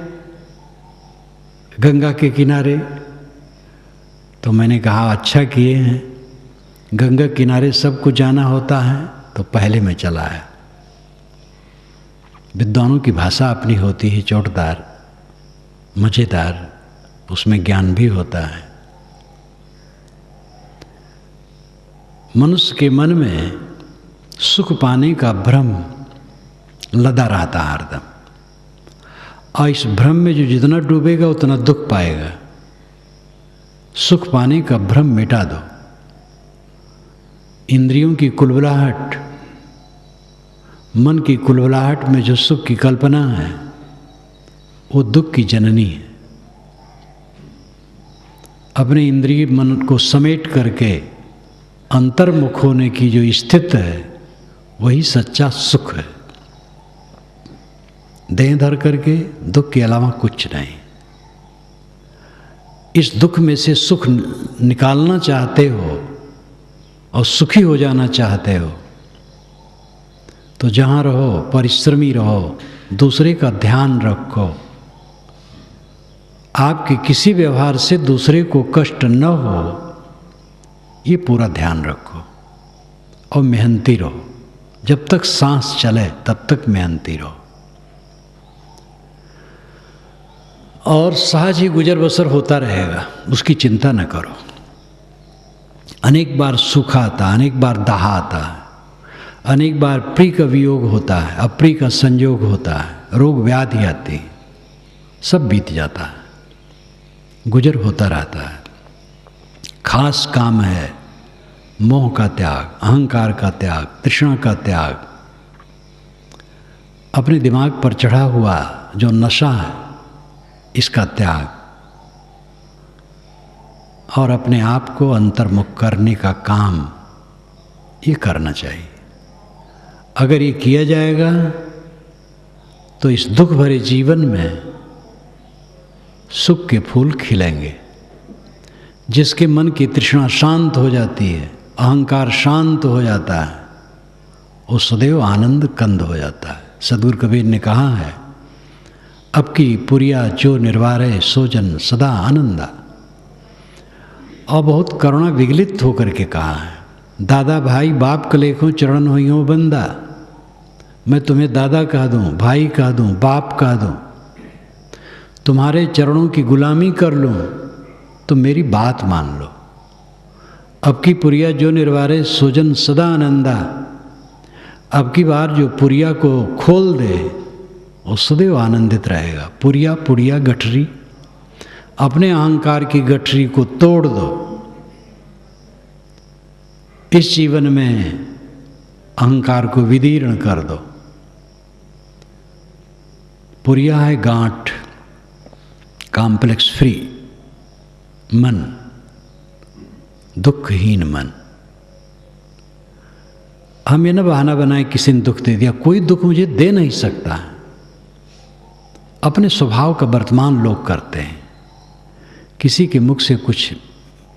गंगा के किनारे। तो मैंने कहा अच्छा किए हैं, गंगा किनारे सबको जाना होता है तो पहले मैं चला आया। विद्वानों की भाषा अपनी होती है, चोटदार, मज़ेदार, उसमें ज्ञान भी होता है। मनुष्य के मन में सुख पाने का भ्रम लदा रहता हरदम, और इस भ्रम में जो जितना डूबेगा उतना दुख पाएगा। सुख पाने का भ्रम मिटा दो। इंद्रियों की कुलबुलाहट, मन की कुलबुलाहट में जो सुख की कल्पना है वो दुख की जननी है। अपने इंद्रिय मन को समेट करके अंतर्मुख होने की जो स्थिति है वही सच्चा सुख है। देह धर करके दुख के अलावा कुछ नहीं। इस दुख में से सुख निकालना चाहते हो और सुखी हो जाना चाहते हो तो जहाँ रहो परिश्रमी रहो, दूसरे का ध्यान रखो, आपके किसी व्यवहार से दूसरे को कष्ट न हो, ये पूरा ध्यान रखो और मेहनती रहो। जब तक सांस चले तब तक मेहनती रहो, और सहज ही गुजर बसर होता रहेगा, उसकी चिंता न करो। अनेक बार सुख आता, अनेक बार दाह आता है, अनेक बार प्रिय का वियोग होता है, अप्रिय का संयोग होता है, रोग व्याधि आती, सब बीत जाता है, गुजर होता रहता है। खास काम है मोह का त्याग, अहंकार का त्याग, तृष्णा का त्याग, अपने दिमाग पर चढ़ा हुआ जो नशा है इसका त्याग, और अपने आप को अंतर्मुख करने का काम ये करना चाहिए। अगर ये किया जाएगा तो इस दुख भरे जीवन में सुख के फूल खिलेंगे। जिसके मन की तृष्णा शांत हो जाती है, अहंकार शांत हो जाता है, वो सदैव आनंद कंद हो जाता है। सद्गुरु कबीर ने कहा है, अब की पुरिया जो निर्वारे सोजन सदा आनंदा, और बहुत करुणा विगलित होकर के कहा है, दादा भाई बाप कलेखों चरण होइयों बंदा, मैं तुम्हें दादा कह दूं, भाई कह दूं, बाप कह दूं, तुम्हारे चरणों की गुलामी कर लूं तो मेरी बात मान लो। अब की पुरिया जो निर्वारे सोजन सदा आनंदा, अब की बार जो पुरिया को खोल दे वो सदैव आनंदित रहेगा। पुरिया पुड़िया गठरी, अपने अहंकार की गठरी को तोड़ दो। इस जीवन में अहंकार को विदीर्ण कर दो। पुरिया है गांठ, कॉम्प्लेक्स फ्री मन, दुखहीन मन। हम ये ना बहाना बनाए किसी ने दुख दे दिया, कोई दुख मुझे दे नहीं सकता। अपने स्वभाव का वर्तमान लोग करते हैं। किसी के मुख से कुछ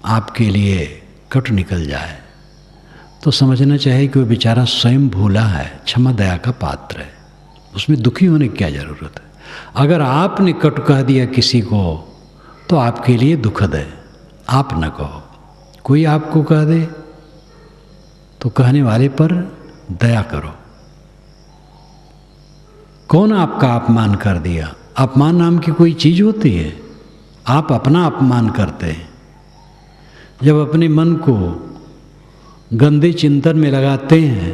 आपके लिए कट निकल जाए तो समझना चाहिए कि वो बेचारा स्वयं भूला है, क्षमा दया का पात्र है, उसमें दुखी होने की क्या ज़रूरत है। अगर आपने कट कह दिया किसी को तो आपके लिए दुखद है, आप न कहो। कोई आपको कह दे तो कहने वाले पर दया करो। कौन आपका अपमान कर दिया? अपमान नाम की कोई चीज़ होती है? आप अपना अपमान करते हैं। जब अपने मन को गंदे चिंतन में लगाते हैं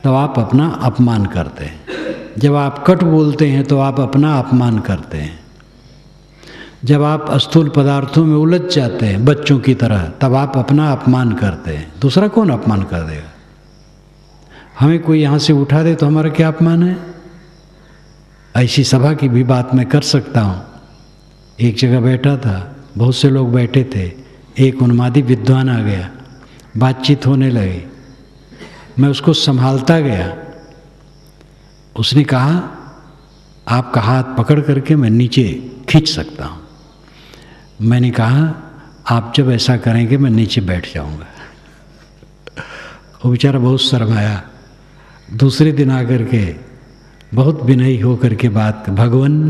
तो आप अपना अपमान करते हैं। जब आप कट बोलते हैं तो आप अपना अपमान करते हैं। जब आप स्थूल पदार्थों में उलझ जाते हैं बच्चों की तरह, तब आप अपना अपमान करते हैं। दूसरा कौन अपमान कर देगा? हमें कोई यहाँ से उठा दे तो हमारा क्या अपमान है? ऐसी सभा की भी बात मैं कर सकता हूँ। एक जगह बैठा था, बहुत से लोग बैठे थे, एक उन्मादी विद्वान आ गया, बातचीत होने लगी, मैं उसको संभालता गया। उसने कहा आपका हाथ पकड़ करके मैं नीचे खींच सकता हूँ। मैंने कहा आप जब ऐसा करेंगे मैं नीचे बैठ जाऊँगा। वो बेचारा बहुत शर्माया। दूसरे दिन आकर के बहुत विनयी होकर के बात भगवान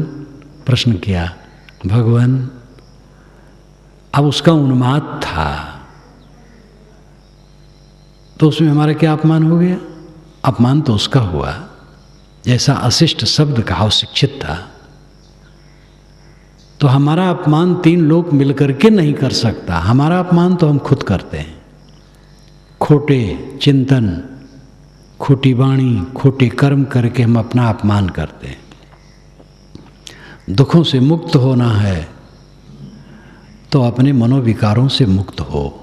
प्रश्न किया, भगवान। अब उसका उन्माद था तो उसमें हमारा क्या अपमान हो गया? अपमान तो उसका हुआ जैसा अशिष्ट शब्द कहा, शिक्षित था। तो हमारा अपमान 3 लोग मिलकर के नहीं कर सकता। हमारा अपमान तो हम खुद करते हैं। खोटे चिंतन, खोटी वाणी, खोटे कर्म करके हम अपना अपमान करते हैं। दुखों से मुक्त होना है तो अपने मनोविकारों से मुक्त हो।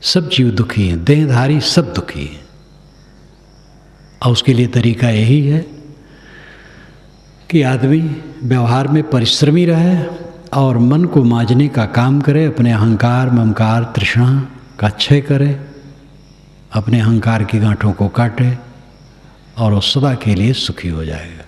सब जीव दुखी हैं, देहधारी सब दुखी हैं, और उसके लिए तरीका यही है कि आदमी व्यवहार में परिश्रमी रहे और मन को मांझने का काम करे, अपने अहंकार, ममकार, तृष्णा का क्षय करे, अपने अहंकार की गांठों को काटे और वो सदा के लिए सुखी हो जाएगा।